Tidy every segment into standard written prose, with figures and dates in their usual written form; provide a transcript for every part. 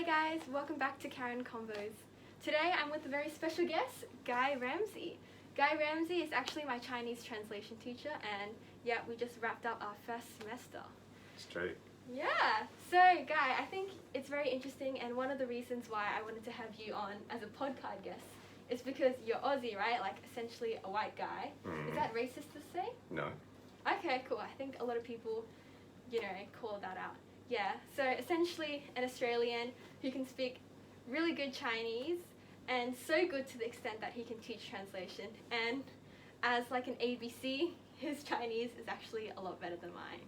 Hi guys, welcome back to Karen Combos. Today I'm with a very special guest, Guy Ramsay. Guy Ramsay is actually my Chinese translation teacher, and yeah, we just wrapped up our first semester. It's true. Yeah, so Guy, I think it's very interesting, and one of the reasons why I wanted to have you on as a podcast guest is because you're Aussie, right? Like essentially a white guy. Is that racist to say? No. Okay, cool. I think a lot of people, call that out. Yeah, so essentially an Australian who can speak really good Chinese, and so good to the extent that he can teach translation. And as like an ABC, his Chinese is actually a lot better than mine.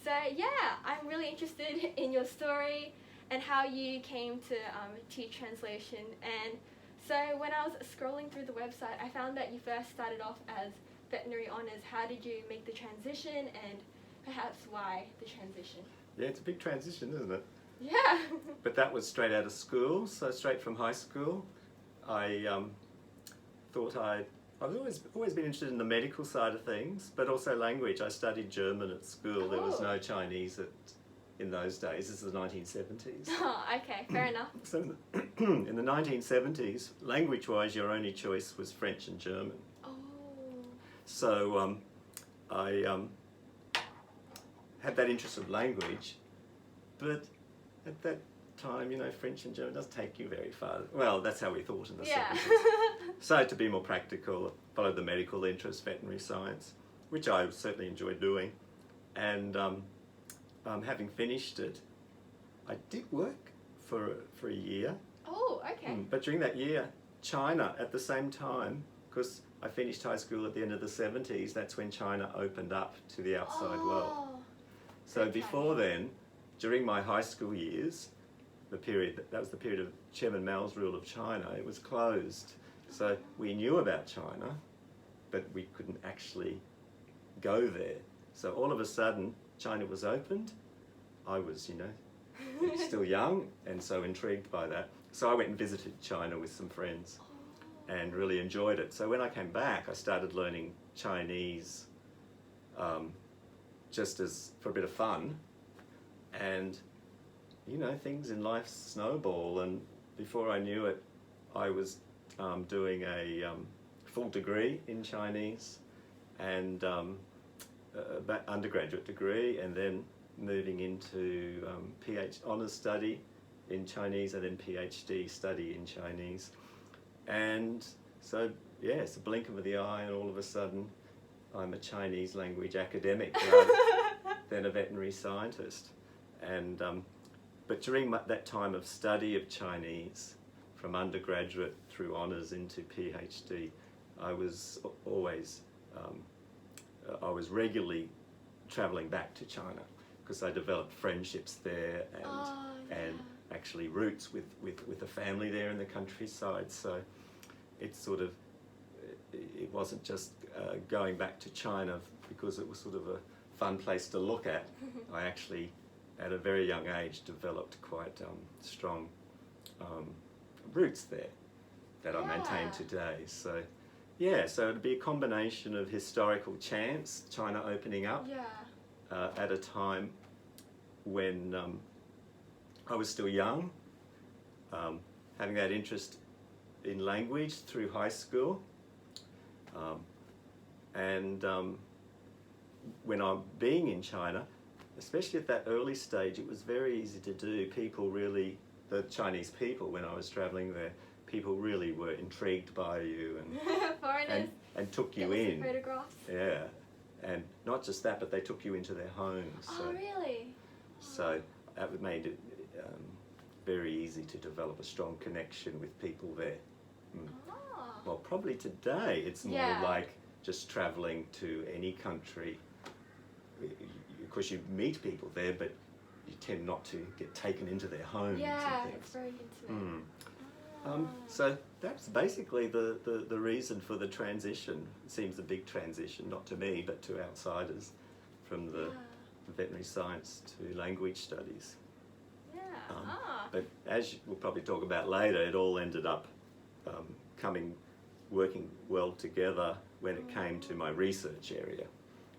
So yeah, I'm really interested in your story and how you came to teach translation. And so when I was scrolling through the website, I found that you first started off as veterinary honours. How did you make the transition, and perhaps why the transition? Yeah, it's a big transition, isn't it? Yeah. But that was straight out of school, so straight from high school. I thought I've always been interested in the medical side of things, but also language. I studied German at school. Oh. There was no Chinese in those days. This is the 1970s. Oh, okay, fair enough. So in the 1970s, language-wise, your only choice was French and German. Oh. So I had that interest of language, but at that time, French and German doesn't take you very far. Well, that's how we thought in the 70s. So to be more practical, followed the medical interest, veterinary science, which I certainly enjoyed doing. And having finished it, I did work for a year. Oh, okay. But during that year, China at the same time, because I finished high school at the end of the 70s, that's when China opened up to the outside world. So before then, during my high school years, that was the period of Chairman Mao's rule of China, it was closed. So we knew about China, but we couldn't actually go there. So all of a sudden, China was opened. I was, still young and so intrigued by that. So I went and visited China with some friends and really enjoyed it. So when I came back, I started learning Chinese just as for a bit of fun, and things in life snowball, and before I knew it, I was doing a full degree in Chinese and undergraduate degree, and then moving into honours study in Chinese, and then PhD study in Chinese. And so yeah, it's a blink of the eye, and all of a sudden I'm a Chinese language academic rather than a veterinary scientist. And but during that time of study of Chinese, from undergraduate through honours into PhD, I was always I was regularly travelling back to China, because I developed friendships there and actually roots with a family there in the countryside. So it's sort of, it wasn't just going back to China because it was sort of a fun place to look at. I actually, at a very young age, developed quite strong roots there that I maintain today. So yeah, so it'd be a combination of historical chance, China opening up at a time when I was still young, having that interest in language through high school, and when I'm being in China, especially at that early stage, it was very easy to do. People really, the Chinese people, when I was travelling there, people really were intrigued by you and took you in. Photographs. Yeah, and not just that, but they took you into their homes. Oh, really? So that made it very easy to develop a strong connection with people there. Well, probably today it's more like just travelling to any country. Of course, you meet people there, but you tend not to get taken into their homes. Yeah, and things. it's very intimate. So that's basically the reason for the transition. It seems a big transition, not to me, but to outsiders, from the veterinary science to language studies. But as we'll probably talk about later, it all ended up working well together when it came to my research area,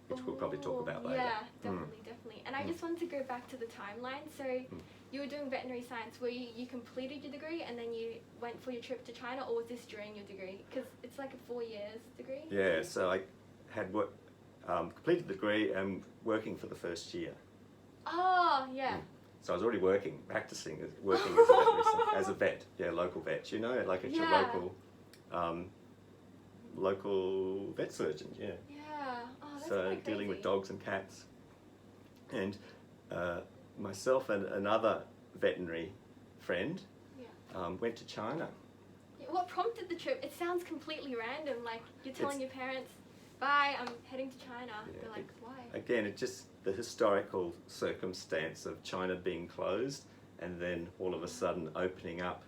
which we'll probably talk about later. Yeah, definitely. And I just wanted to go back to the timeline. So you were doing veterinary science, where you completed your degree and then you went for your trip to China, or was this during your degree? Because it's like a 4 years degree. Yeah, so I had completed the degree and working for the first year. Oh, yeah. So I was already working as a veterinary as a vet, local vet. You know, like it's your local vet surgeon. Yeah. Yeah. Oh, that's So quite dealing with crazy. dogs and cats, and myself and another veterinary friend went to China. What prompted the trip? It sounds completely random. Like you're telling your parents, "Bye, I'm heading to China." Yeah, They're like, "Why?" Again, it's just the historical circumstance of China being closed and then all of a sudden opening up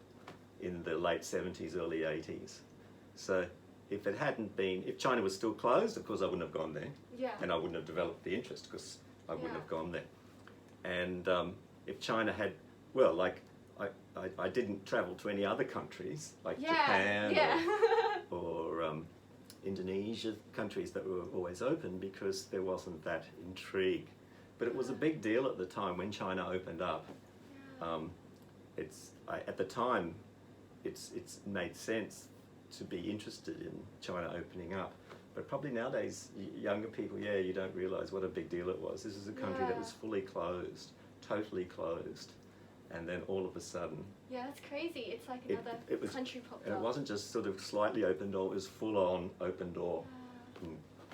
in the late 70s, early 80s. So if China was still closed, of course I wouldn't have gone there. Yeah. And I wouldn't have developed the interest because I wouldn't have gone there. And if China had, I didn't travel to any other countries like Japan or Indonesia, countries that were always open because there wasn't that intrigue. But it was a big deal at the time when China opened up. At the time, it's made sense to be interested in China opening up. But probably nowadays, younger people, you don't realise what a big deal it was. This is a country that was fully closed, totally closed. And then all of a sudden... Yeah, that's crazy. It's like another country popped up. And it wasn't just sort of slightly open door, it was full-on open door.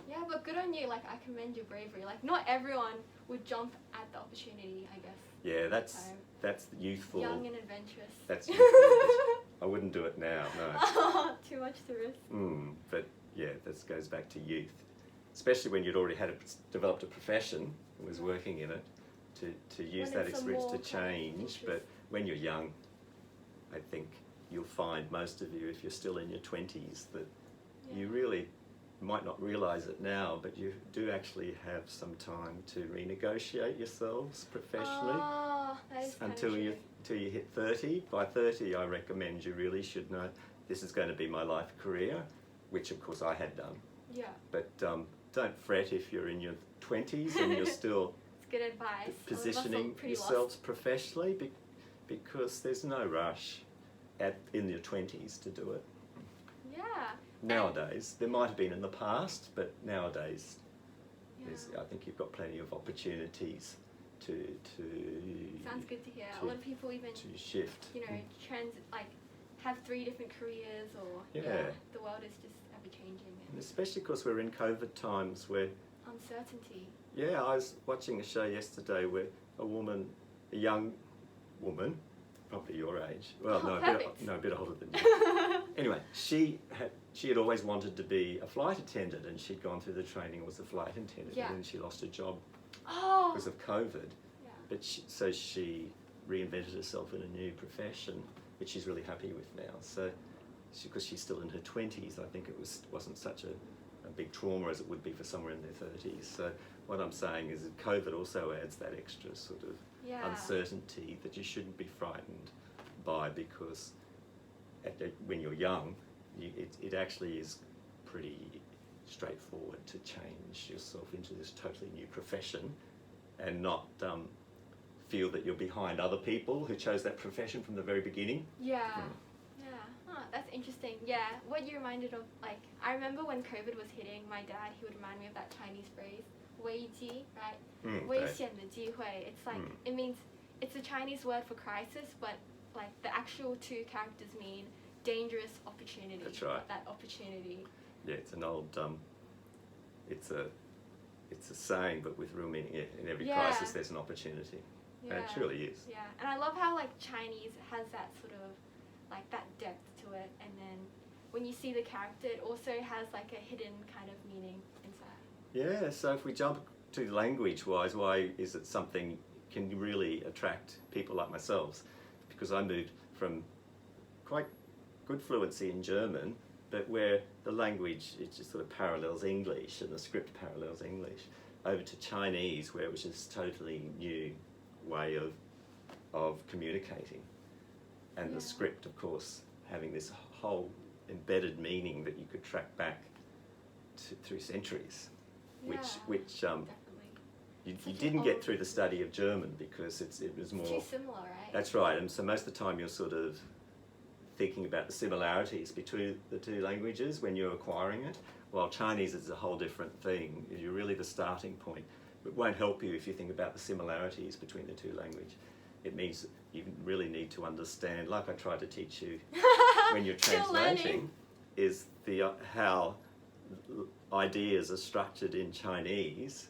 Yeah, but good on you. Like, I commend your bravery. Like, not everyone would jump at the opportunity, I guess. Yeah, that's youthful. Young and adventurous. That's youthful. I wouldn't do it now, no. Too much to risk. But yeah, this goes back to youth. Especially when you'd already developed a profession and was working in it, to use that experience to change. But when you're young, I think you'll find most of you, if you're still in your 20s, that you really might not realise it now, but you do actually have some time to renegotiate yourselves professionally. Oh, that is until you hit 30. By 30, I recommend you really should know this is going to be my life career, which of course I had done. Yeah. But don't fret if you're in your 20s and you're still it's good advice. positioning yourselves professionally, because there's no rush in your 20s to do it. Yeah. Nowadays, there might have been in the past, but nowadays, I think you've got plenty of opportunities to sounds good to hear. A lot of people even to shift. Have 3 different careers, or the world is just ever changing. And especially because we're in COVID times where uncertainty. Yeah, I was watching a show yesterday where a young woman, probably your age. Well, a bit older than you. Anyway, she had always wanted to be a flight attendant, and she'd gone through the training, was a flight attendant, and then she lost her job because of COVID. Yeah. But she reinvented herself in a new profession, which she's really happy with now. So, because she's still in her 20s, I think it wasn't such a big trauma as it would be for someone in their 30s. So what I'm saying is that COVID also adds that extra sort of uncertainty that you shouldn't be frightened by, because when you're young, it actually is pretty straightforward to change yourself into this totally new profession and not feel that you're behind other people who chose that profession from the very beginning. Yeah. Oh, that's interesting. Yeah, what you reminded of, like, I remember when COVID was hitting, my dad, he would remind me of that Chinese phrase, 危机, right? 危险的机会. It's like, it means, it's a Chinese word for crisis, but like the actual 2 characters mean dangerous opportunity. That's right. That opportunity. Yeah, it's an old, it's a saying, but with real meaning. Yeah, in every crisis there's an opportunity. Yeah. And it truly is. Yeah, and I love how like Chinese has that sort of, like that depth to it, and then when you see the character, it also has like a hidden kind of meaning inside. Yeah, so if we jump to language-wise, why is it something can really attract people like myself? Because I moved from quite good fluency in German, but where the language, it just sort of parallels English and the script parallels English, over to Chinese, where it was just totally new way of communicating. And the script, of course, having this whole embedded meaning that you could track back through centuries, which you didn't get through the study of German because it was more... It's too similar, right? That's right. And so most of the time you're sort of thinking about the similarities between the two languages when you're acquiring it, while Chinese is a whole different thing. You're really the starting point. It won't help you if you think about the similarities between the two languages. It means you really need to understand, like I tried to teach you when you're translating, is how ideas are structured in Chinese,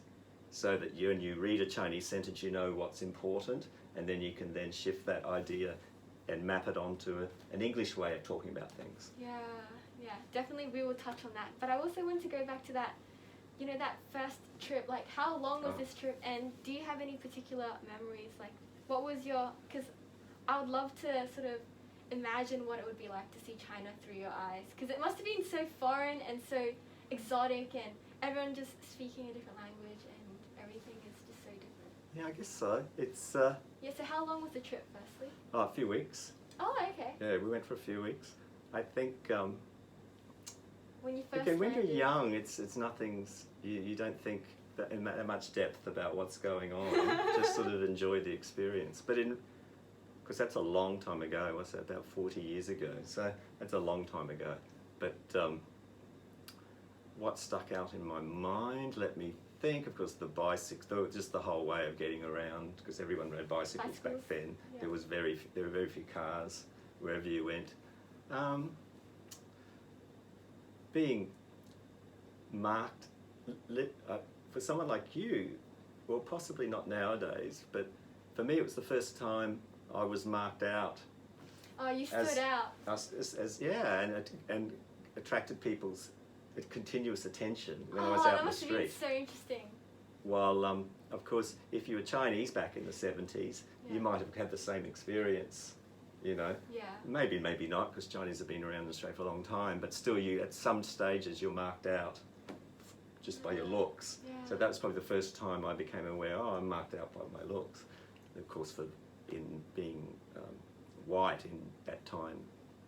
so that when you read a Chinese sentence, you know what's important, and then you can then shift that idea and map it onto an English way of talking about things. Yeah, definitely we will touch on that. But I also want to go back to that, that first trip. Like, how long was this trip, and do you have any particular memories? Like, what was because I would love to sort of imagine what it would be like to see China through your eyes, because it must have been so foreign and so exotic, and everyone just speaking a different language, and everything is just so different. Yeah, I guess so. It's Yeah, so how long was the trip, firstly? a few weeks. Oh, okay. Yeah, we went for a few weeks. I think when you first when you're landed. young, it's nothing's. You don't think that in that much depth about what's going on. Just sort of enjoy the experience. But because that's a long time ago. What's that? About 40 years ago. So that's a long time ago. But what stuck out in my mind? Let me think. Of course, the bicycle, just the whole way of getting around, because everyone rode bicycles back then. Yeah. There were very few cars wherever you went. Being marked for someone like you, well, possibly not nowadays, but for me, it was the first time I was marked out. Oh, you stood out. And attracted people's continuous attention when I was out in the street. That must have been so interesting. While, of course, if you were Chinese back in the 70s, you might have had the same experience, Yeah. Maybe not, because Chinese have been around in Australia for a long time, but still at some stages you're marked out just by your looks. Yeah. So that was probably the first time I became aware, I'm marked out by my looks. And of course, in being white in that time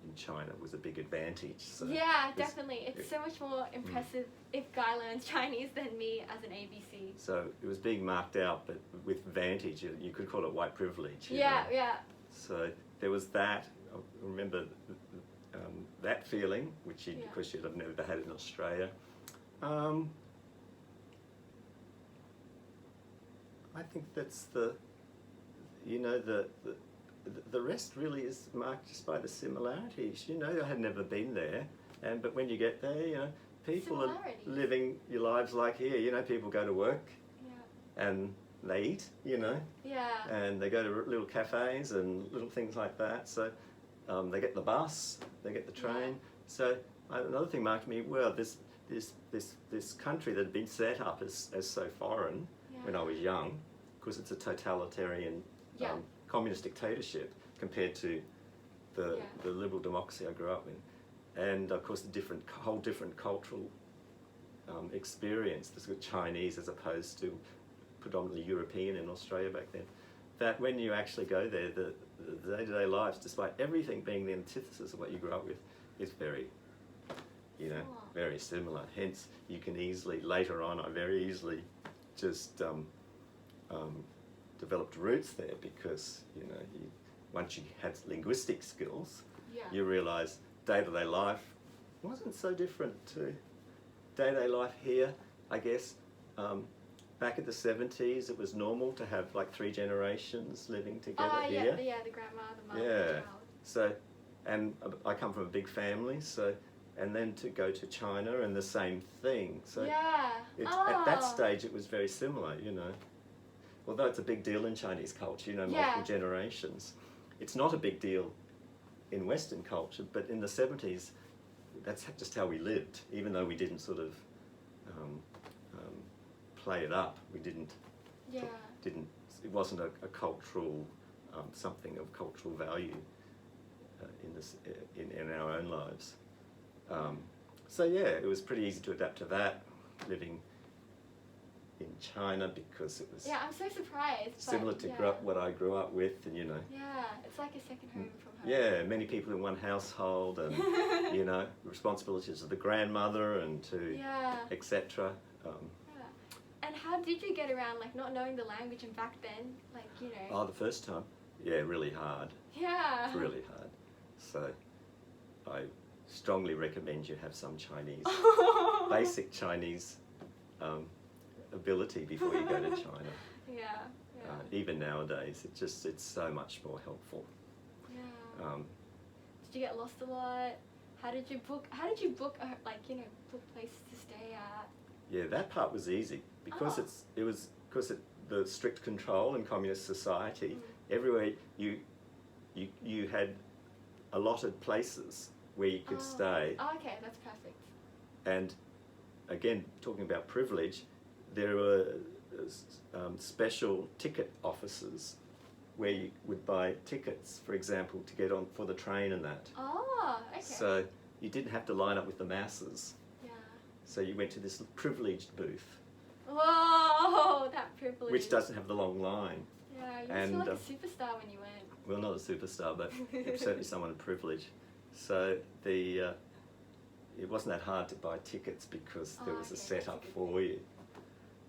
in China was a big advantage. So yeah, definitely. It's so much more impressive if Guy learns Chinese than me as an ABC. So it was being marked out, but with advantage. You could call it white privilege. Yeah. So there was that. I remember that feeling, which of course you'd have never had in Australia. I think that's the rest really is marked just by the similarities. I had never been there, but when you get there, people are living your lives like here. People go to work, and they eat, and they go to little cafes and little things like that. So they get the bus, they get the train. So another thing marked me. Well, this country that had been set up as so foreign when I was young, because it's a totalitarian. Communist dictatorship compared to the liberal democracy I grew up in, and of course the whole different cultural experience. This was Chinese as opposed to predominantly European in Australia back then. That when you actually go there, the day-to-day lives, despite everything being the antithesis of what you grew up with, is very, very similar. Hence, you can later on, I very easily just developed roots there, because once you had linguistic skills, you realise day-to-day life wasn't so different to day-to-day life here. I guess back in the 70s, it was normal to have like 3 generations living together here. The grandma, the mother, the child. So, and I come from a big family, so. And then to go to China and the same thing. So at that stage it was very similar, Although it's a big deal in Chinese culture, multiple generations. It's not a big deal in Western culture, but in the 70s, that's just how we lived, even though we didn't sort of play it up. We didn't, it wasn't a cultural, something of cultural value in our own lives. So it was pretty easy to adapt to that, living in China, because it was I'm so surprised. Similar to what I grew up with, and it's like a second home from home. Yeah, many people in one household, and responsibilities of the grandmother and etc. And how did you get around, like not knowing the language, and back then, Oh, the first time. yeah, really hard. Yeah. It's really hard. So I strongly recommend you have some Chinese, basic Chinese ability before you go to China. Yeah. Even nowadays, it's so much more helpful. Yeah. Did you get lost a lot? How did you book book places to stay at? Yeah, that part was easy because the strict control in communist society. Everywhere you had allotted places where you could stay. Oh, okay, that's perfect. And again, talking about privilege, there were special ticket offices where you would buy tickets, for example, to get on for the train and that. Oh, okay. So you didn't have to line up with the masses. Yeah. So you went to this privileged booth. Whoa, that privilege. Which doesn't have the long line. Yeah, you must feel like a superstar when you went. Well, not a superstar, but certainly someone of privilege. So it wasn't that hard to buy tickets because there was a setup for you.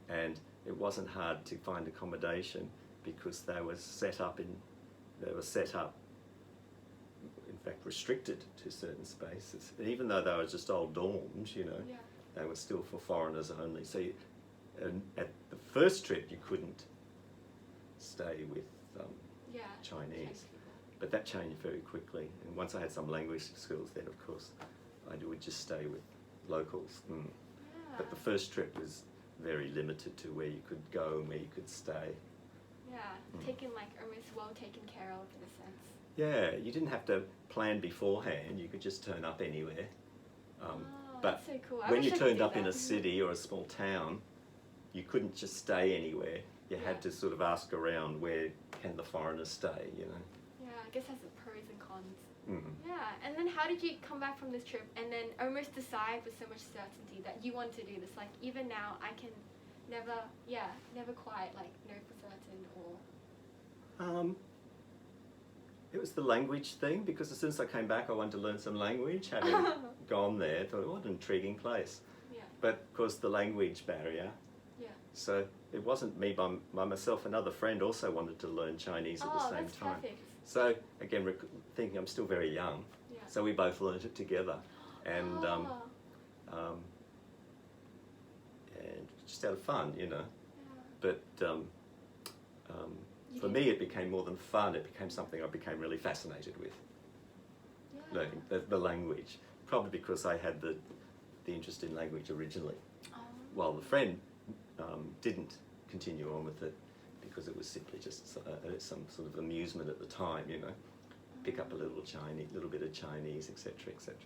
And it wasn't hard to find accommodation because they were set up, in fact, restricted to certain spaces. And even though they were just old dorms, they were still for foreigners only. So at the first trip, you couldn't stay with Chinese. But that changed very quickly. And once I had some language skills, then of course I would just stay with locals. Yeah. But the first trip was very limited to where you could go and where you could stay. Yeah, taken almost well taken care of in a sense. Yeah, you didn't have to plan beforehand. You could just turn up anywhere. But that's so cool. when you turned up in a city or a small town, you couldn't just stay anywhere. You had to sort of ask around, where can the foreigners stay, Yeah, I guess that's the pros and cons. Mm-hmm. Yeah, and then how did you come back from this trip and then almost decide with so much certainty that you want to do this? Even now, I can never quite know for certain or... It was the language thing, because as soon as I came back I wanted to learn some language, having gone there. I thought, what an intriguing place. Yeah. But of course the language barrier. Yeah. So it wasn't me by myself. Another friend also wanted to learn Chinese at the same that's time. Perfect. So again, thinking I'm still very young, so we both learned it together, and just out of fun, Yeah. But for me, it became more than fun. It became something I became really fascinated with, learning the language. Probably because I had the interest in language originally, while the friend didn't continue on with it because it was simply just some sort of amusement at the time, pick up a little bit of Chinese, etc., etc.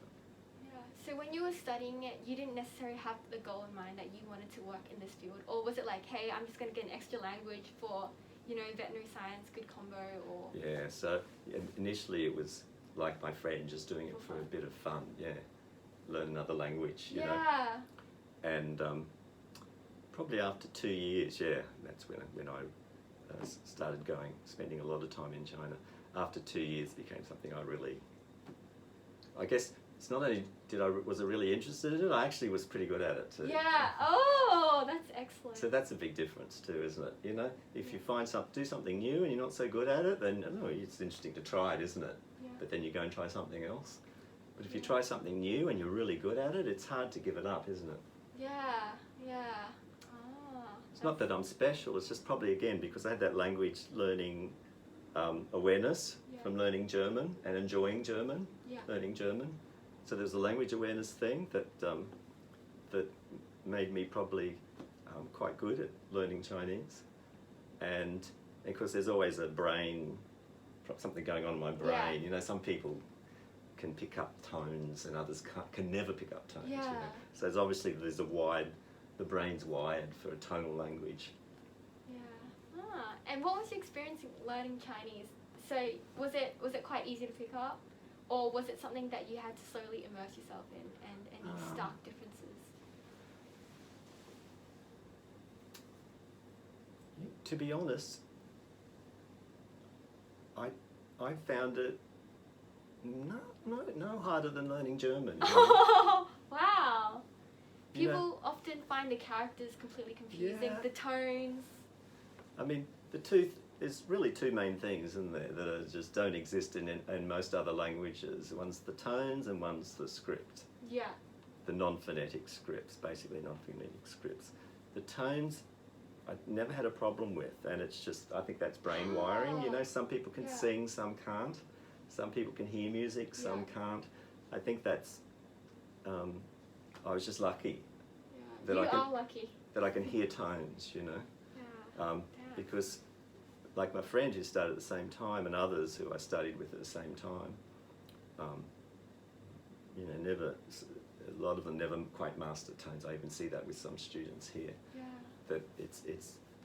Yeah. So when you were studying it, you didn't necessarily have the goal in mind that you wanted to work in this field, or was it like, hey, I'm just going to get an extra language for, veterinary science, good combo, or... Yeah, so initially it was like my friend, just doing it for a bit of fun, learn another language, you know. And probably after 2 years, that's when I started spending a lot of time in China. After 2 years it became something I really, I guess it's not only was I really interested in it, I actually was pretty good at it too. Yeah, oh, that's excellent. So that's a big difference too, isn't it? If you do something new and you're not so good at it, then it's interesting to try it, isn't it? Yeah. But then you go and try something else. But if you try something new and you're really good at it, it's hard to give it up, isn't it? Yeah. It's not that I'm special, it's just probably, again, because I had that language learning awareness from learning German and enjoying German, learning German. So there's a language awareness thing that made me probably quite good at learning Chinese. And of course there's always something going on in my brain. Some people can pick up tones and others can never pick up tones. So the brain's wired for a tonal language. And what was your experience learning Chinese? So was it quite easy to pick up, or was it something that you had to slowly immerse yourself in and any stark differences? To be honest, I found it no harder than learning German. Wow. People often find the characters completely confusing, the tones. I mean, the two there's really two main things, isn't there, that are just don't exist in most other languages. One's the tones and one's the script. Yeah. The non-phonetic scripts, basically non-phonetic scripts. The tones, I never had a problem with, and it's just, I think that's brain wiring. You know, some people can sing, some can't. Some people can hear music, some can't. I think that's, I was just lucky. Yeah. You are lucky. That I can hear tones, you know. Yeah. Because, like my friend who started at the same time and others who I studied with at the same time, you know, a lot of them never quite mastered tones. I even see that with some students here. Yeah. That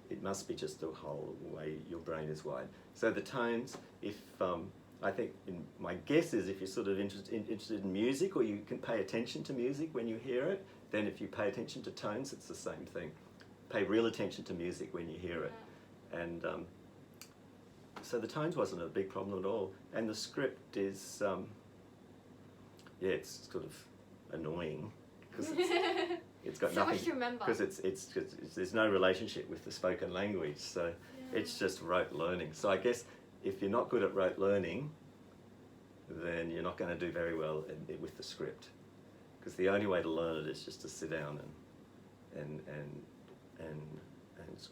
it must be just the whole way your brain is wired. So the tones, if I think my guess is if you're sort of interested in music, or you can pay attention to music when you hear it, then if you pay attention to tones, it's the same thing. Pay real attention to music when you hear it, and so the tones wasn't a big problem at all. And the script is, it's sort of annoying because it's got so nothing much to remember. because there's no relationship with the spoken language, so it's just rote learning. So I guess if you're not good at rote learning, then you're not going to do very well with the script, because the only way to learn it is just to sit down and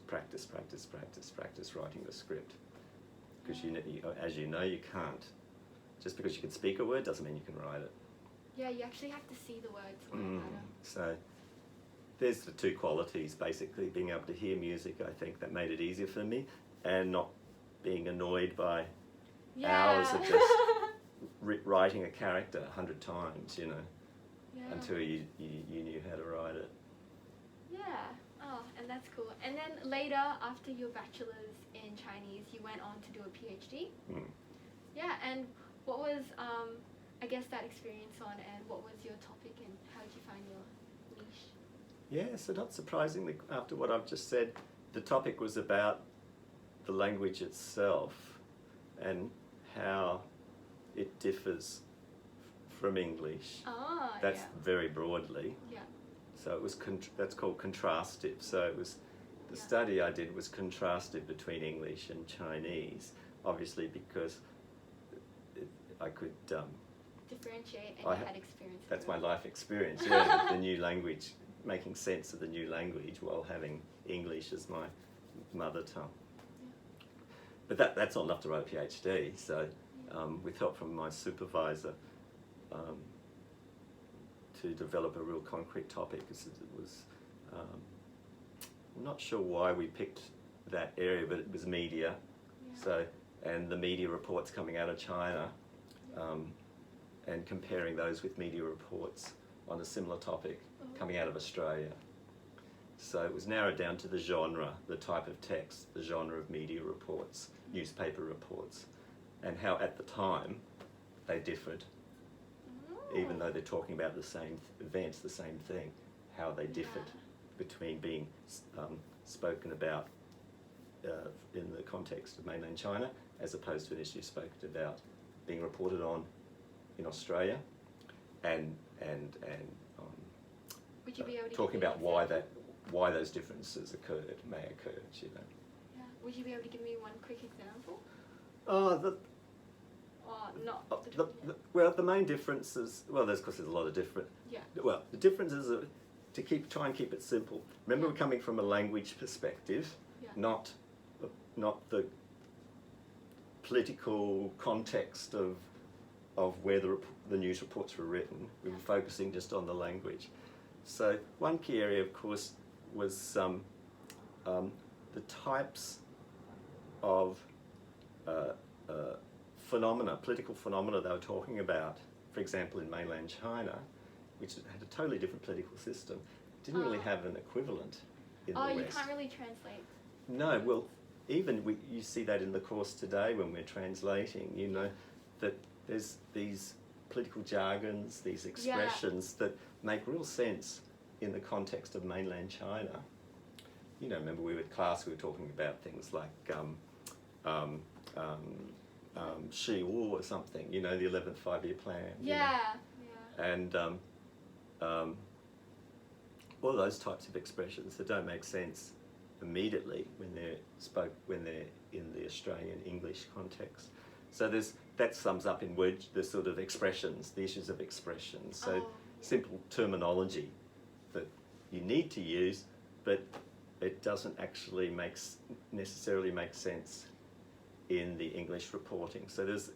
practice writing the script. Because as you know, you can't. Just because you can speak a word doesn't mean you can write it. Yeah, you actually have to see the words to learn better. So there's the two qualities, basically, being able to hear music, I think, that made it easier for me, and not being annoyed by hours of just writing a character 100 times, you know, until you knew how to write it. Yeah. Oh, and that's cool. And then later, after your bachelor's in Chinese, you went on to do a PhD. Yeah, and what was, I guess, that experience on, and what was your topic, and how did you find your niche? Yeah, so not surprisingly, after what I've just said, the topic was about the language itself and how it differs from English. Oh, That's very broadly. Yeah. So it was that's called contrastive. So it was the study I did was contrastive between English and Chinese, obviously because I could differentiate, and you had experience. That's my life experience. Yeah, the new language, making sense of the new language while having English as my mother tongue. But that's not enough to write a PhD. So with help from my supervisor, to develop a real concrete topic, because it was, I'm not sure why we picked that area, but it was media. So, and the media reports coming out of China, and comparing those with media reports on a similar topic coming out of Australia. So it was narrowed down to the genre, the type of text, the genre of media reports, newspaper reports, and how at the time they differed. Even though they're talking about the same events, the same thing, how they differed between being spoken about in the context of mainland China, as opposed to an issue spoken about being reported on in Australia, and would you be able to talking about why those differences may occur, you know. Yeah. Would you be able to give me one quick example? Well, the main difference is, of course there's a lot of different. Yeah. Well, the difference is to try and keep it simple. Remember, we're coming from a language perspective, not the political context of where the news reports were written. We were focusing just on the language. So one key area, of course, was the types of political phenomena they were talking about. For example, in mainland China, which had a totally different political system, didn't really have an equivalent in the West. You can't really translate. No, well, even you see that in the course today when we're translating, you know, that there's these political jargons, these expressions that make real sense in the context of mainland China. You know, remember we were in class, we were talking about things like Shi Wu or something, you know, the 11th five-year plan. And all those types of expressions that don't make sense immediately when they're in the Australian English context. So that sums up in the sort of expressions, the issues of expression. So simple terminology that you need to use, but it doesn't actually necessarily make sense in the English reporting. So there's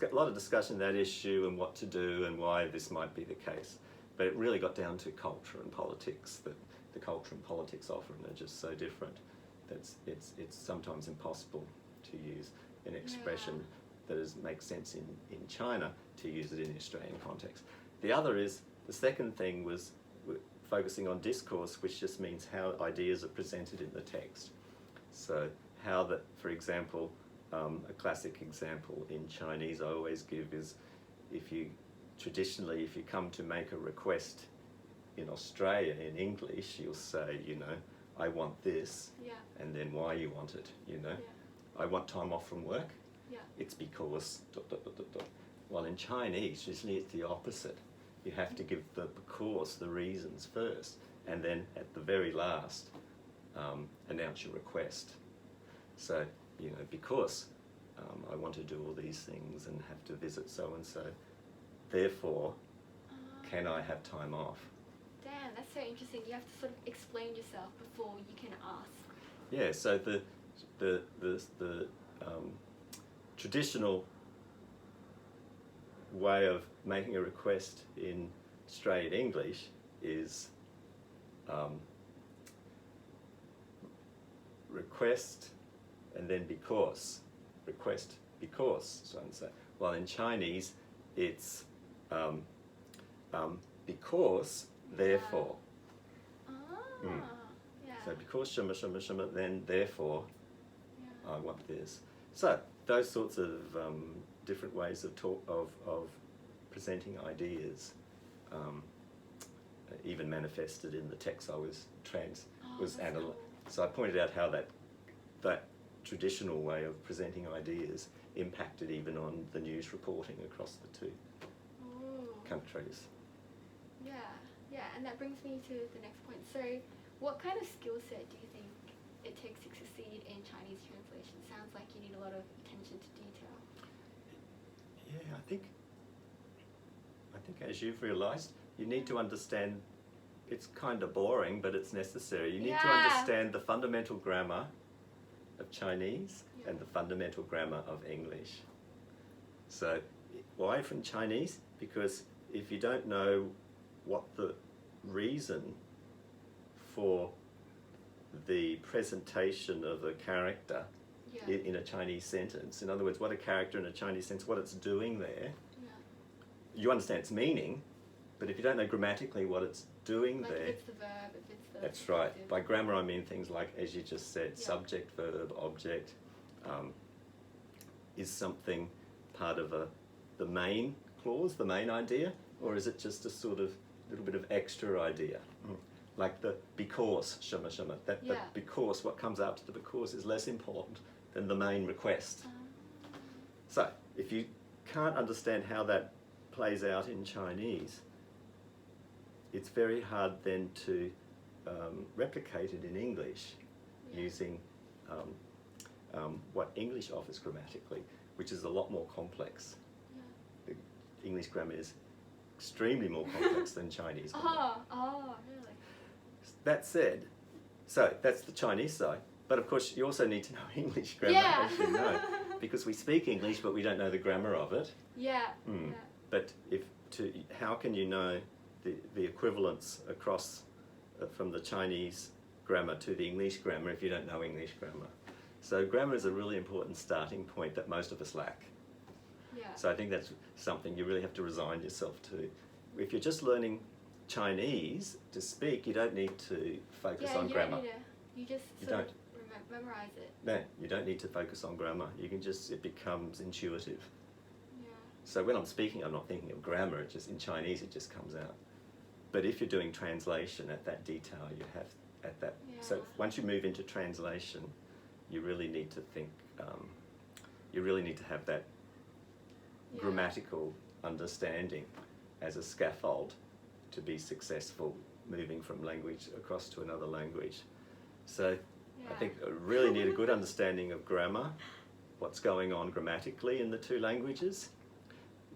a lot of discussion of that issue and what to do and why this might be the case. But it really got down to culture and politics, that the culture and politics often are just so different that it's sometimes impossible to use an expression that makes sense in China to use it in the Australian context. The second thing was focusing on discourse, which just means how ideas are presented in the text. So how that, for example, a classic example in Chinese I always give is if you come to make a request in Australia in English, you'll say, I want this, and then why you want it, I want time off from work. It's because ... Well, in Chinese, usually it's the opposite. You have to give the because, the reasons first, and then at the very last, announce your request. So, because I want to do all these things and have to visit so-and-so, therefore, can I have time off? Damn, that's so interesting. You have to sort of explain yourself before you can ask. Yeah, so the traditional way of making a request in straight English is request and then because. Request because, so and so. While in Chinese, it's because, therefore. So because shima shima shima, then therefore, I want this. So those sorts of different ways of presenting ideas, even manifested in the text I was analysing. So I pointed out how that traditional way of presenting ideas impacted even on the news reporting across the two countries. Yeah, and that brings me to the next point. So what kind of skill set do you think it takes to succeed in Chinese translation? Sounds like you need a lot of attention to detail. Yeah, I think as you've realised, you need to understand, it's kind of boring, but it's necessary. You need to understand the fundamental grammar of Chinese and the fundamental grammar of English. So why from Chinese? Because if you don't know what the reason for the presentation of a character in a Chinese sentence, in other words, what a character in a Chinese sentence, what it's doing there, you understand its meaning, but if you don't know grammatically what it's doing there... If it's the verb, if it's the... That's right. By grammar I mean things like, as you just said, subject, verb, object. Is something part of the main clause, the main idea, or is it just a sort of little bit of extra idea? Like the because, shima shima, the because, what comes after the because is less important than the main request. So, if you can't understand how that plays out in Chinese, it's very hard then to replicate it in English using what English offers grammatically, which is a lot more complex. The English grammar is extremely more complex than Chinese grammar. Really? That said, so that's the Chinese side, but of course you also need to know English grammar, as you know, because we speak English but we don't know the grammar of it. But how can you know the equivalence across from the Chinese grammar to the English grammar if you don't know English grammar? So grammar is a really important starting point that most of us lack. So I think that's something you really have to resign yourself to. If you're just learning Chinese to speak, you don't need to focus on grammar. You just sort of memorize it. No, you don't need to focus on grammar. You can it becomes intuitive. So when I'm speaking, I'm not thinking of grammar, it just in Chinese it just comes out. But if you're doing translation at that detail, you have at that. So once you move into translation, you really need to think, you really need to have that grammatical understanding as a scaffold to be successful moving from language across to another language. So I think I really need a good understanding of grammar, what's going on grammatically in the two languages.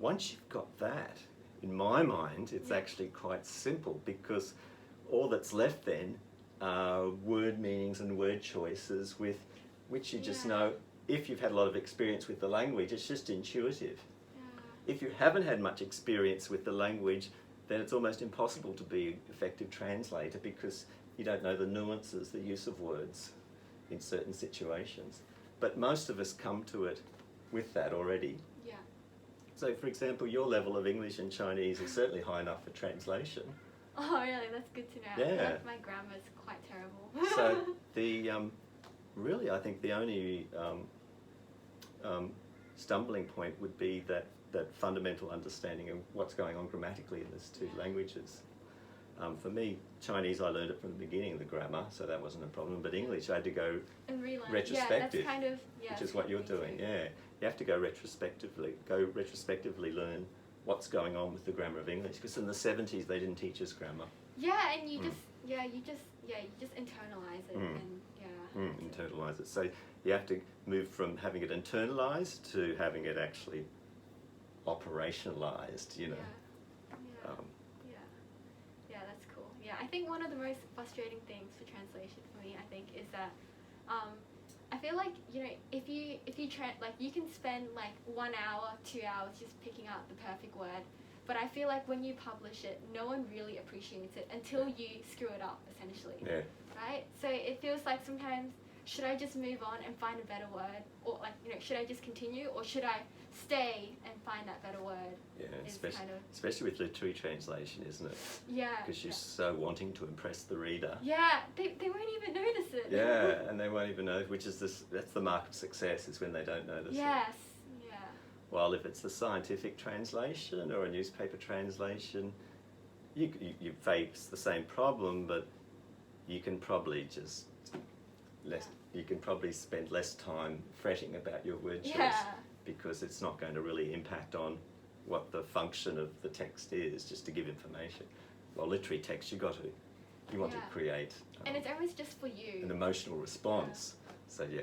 Once you've got that, in my mind, it's actually quite simple, because all that's left then are word meanings and word choices with which you just know, if you've had a lot of experience with the language, it's just intuitive. If you haven't had much experience with the language, then it's almost impossible to be an effective translator, because you don't know the nuances, the use of words in certain situations. But most of us come to it with that already. Yeah. So, for example, your level of English and Chinese is certainly high enough for translation. Oh, really? That's good to know. I feel like my grammar's quite terrible. So the really, I think the only stumbling point would be that fundamental understanding of what's going on grammatically in these two languages. For me, Chinese, I learned it from the beginning, the grammar, so that wasn't a problem. But English, I had to go retrospective, that's kind of, which is what you're doing. Yeah, you have to go retrospectively learn what's going on with the grammar of English, because in the 70s they didn't teach us grammar. Yeah, and you just internalize it and internalize it. So you have to move from having it internalized to having it actually operationalized, you know. Yeah, that's cool. Yeah, I think one of the most frustrating things for translation for me, I think, is that I feel like, you know, if you like, you can spend like 1 hour, 2 hours just picking out the perfect word, but I feel like when you publish it, no one really appreciates it until you screw it up, essentially. Yeah. Right? So it feels like sometimes, should I just move on and find a better word, or like, you know, should I just continue, or should I stay and find that better word? Yeah, especially with literary translation, isn't it? Yeah. Because you're so wanting to impress the reader. Yeah, they won't even notice it. Yeah, and they won't even know, that's the mark of success, is when they don't notice it. Yes, yeah. While if it's a scientific translation or a newspaper translation, you face the same problem, but you can probably just you can probably spend less time fretting about your word choice, because it's not going to really impact on what the function of the text is, just to give information. While literary text, you want to create and it's always just for you, an emotional response. So yeah,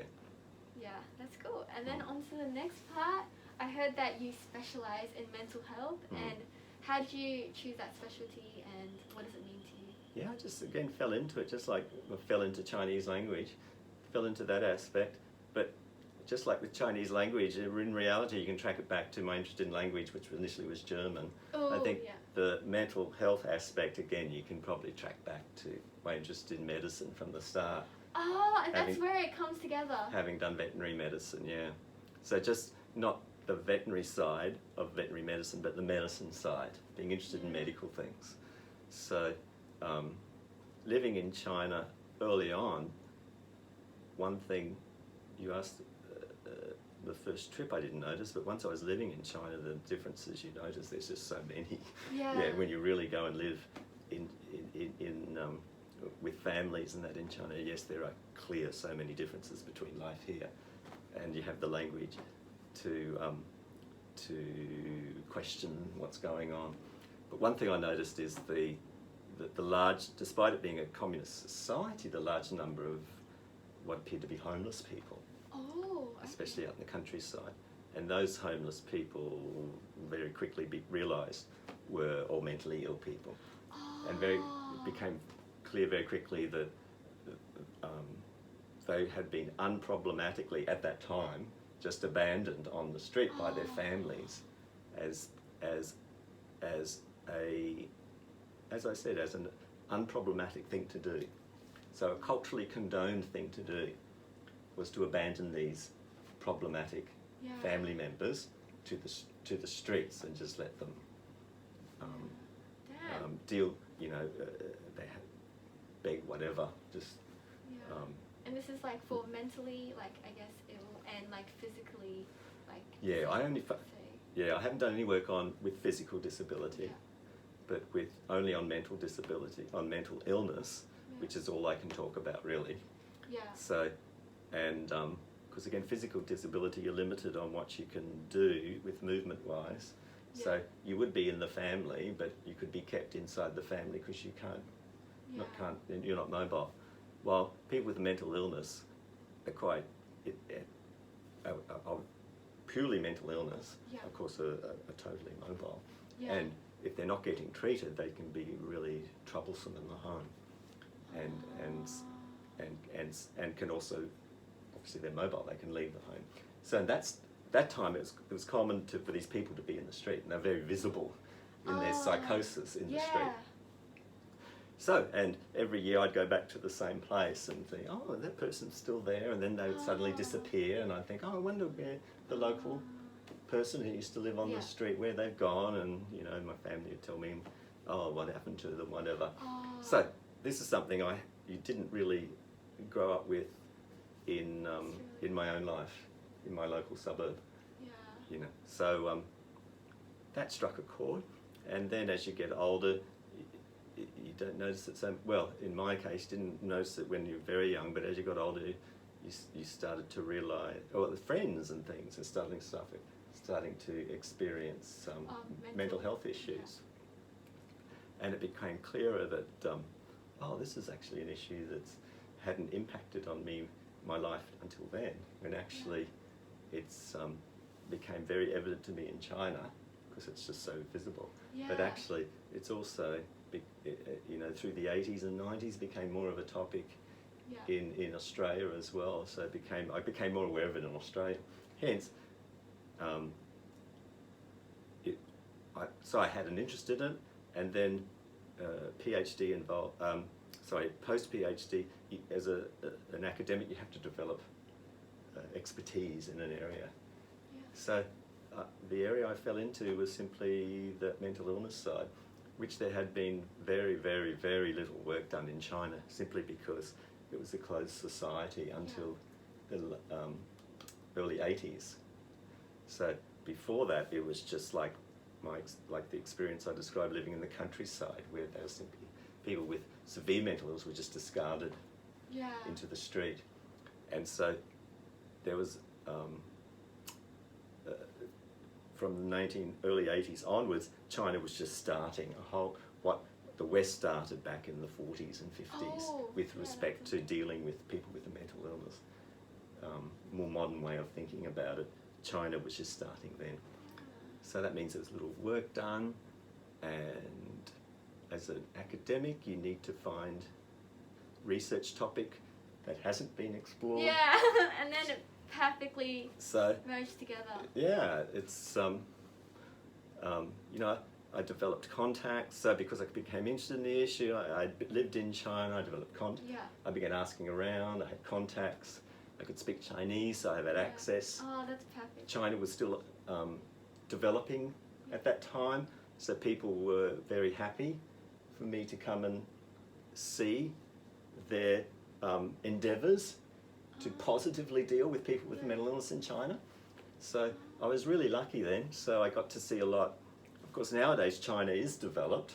that's cool. And then on to the next part, I heard that you specialize in mental health, and how did you choose that specialty, and what does it mean to you? Yeah, I just again fell into it, just like I fell into Chinese language, fell into that aspect. But just like with Chinese language, in reality you can track it back to my interest in language, which initially was German. I think the mental health aspect, again, you can probably track back to my interest in medicine from the start. Oh, and that's where it comes together. Having done veterinary medicine, yeah. So just not the veterinary side of veterinary medicine, but the medicine side, being interested in medical things. So living in China early on, one thing you asked, the first trip I didn't notice, but once I was living in China, the differences you notice, there's just so many. Yeah, when you really go and live in with families and that in China, yes, there are clear so many differences between life here, and you have the language to question what's going on. But one thing I noticed is the large, despite it being a communist society, the large number of what appeared to be homeless people. Especially out in the countryside. And those homeless people very quickly realised were all mentally ill people. And it became clear very quickly that they had been unproblematically, at that time, just abandoned on the street by their families as I said, as an unproblematic thing to do. So a culturally condoned thing to do was to abandon these problematic family members to the streets and just let them deal, you know, they beg whatever, just. And this is like for mentally, like, I guess, ill, and like physically, like. I haven't done any work with physical disability, but only on mental disability, on mental illness, which is all I can talk about really. Yeah. So, and because again, physical disability, you're limited on what you can do with movement-wise. So you would be in the family, but you could be kept inside the family because you're not mobile. while people with mental illness are quite, are purely mental illness, Yeah. of course, are totally mobile. Yeah. And if they're not getting treated, they can be really troublesome in the home, and can also, obviously they're mobile, they can leave the home. So that time it was common for these people to be in the street, and they're very visible in their psychosis in the street. So, and every year I'd go back to the same place and think, oh, that person's still there, and then they would suddenly disappear, and I'd think, oh, I wonder where the local person who used to live on the street, where they've gone, and my family would tell me, oh, what happened to them, whatever. So this is something you didn't really grow up with in my own life, in my local suburb. So that struck a chord, and then as you get older, you don't notice it so well. In my case, didn't notice it when you were very young, but as you got older, you started to realise, the friends and things, and starting to experience mental health issues, and it became clearer that this is actually an issue that hadn't impacted on my life until then, when actually it's became very evident to me in China, because it's just so visible. But actually, it's also through the 80s and 90s became more of a topic in Australia as well. So I became more aware of it in Australia. Hence, so I had an interest in it, and then PhD involved. Post PhD, as an academic, you have to develop expertise in an area. So the area I fell into was simply the mental illness side, which there had been very, very, very little work done in China, simply because it was a closed society until the early 80s. So before that, it was just like the experience I described, living in the countryside, where there was simply people with severe mental illness were just discarded into the street. And so there was, from the early 80s onwards, China was just starting what the West started back in the 40s and 50s with respect to dealing with people with a mental illness. More modern way of thinking about it. China was just starting then. So that means there was little work done, and as an academic, you need to find research topic that hasn't been explored. Yeah, and then it perfectly merged together. Yeah, it's I developed contacts. So because I became interested in the issue, I lived in China. I developed I began asking around. I had contacts. I could speak Chinese, so I had access. Oh, that's perfect. China was still developing at that time, so people were very happy for me to come and see their endeavours to positively deal with people with mental illness in China. So I was really lucky then, so I got to see a lot. Of course, nowadays China is developed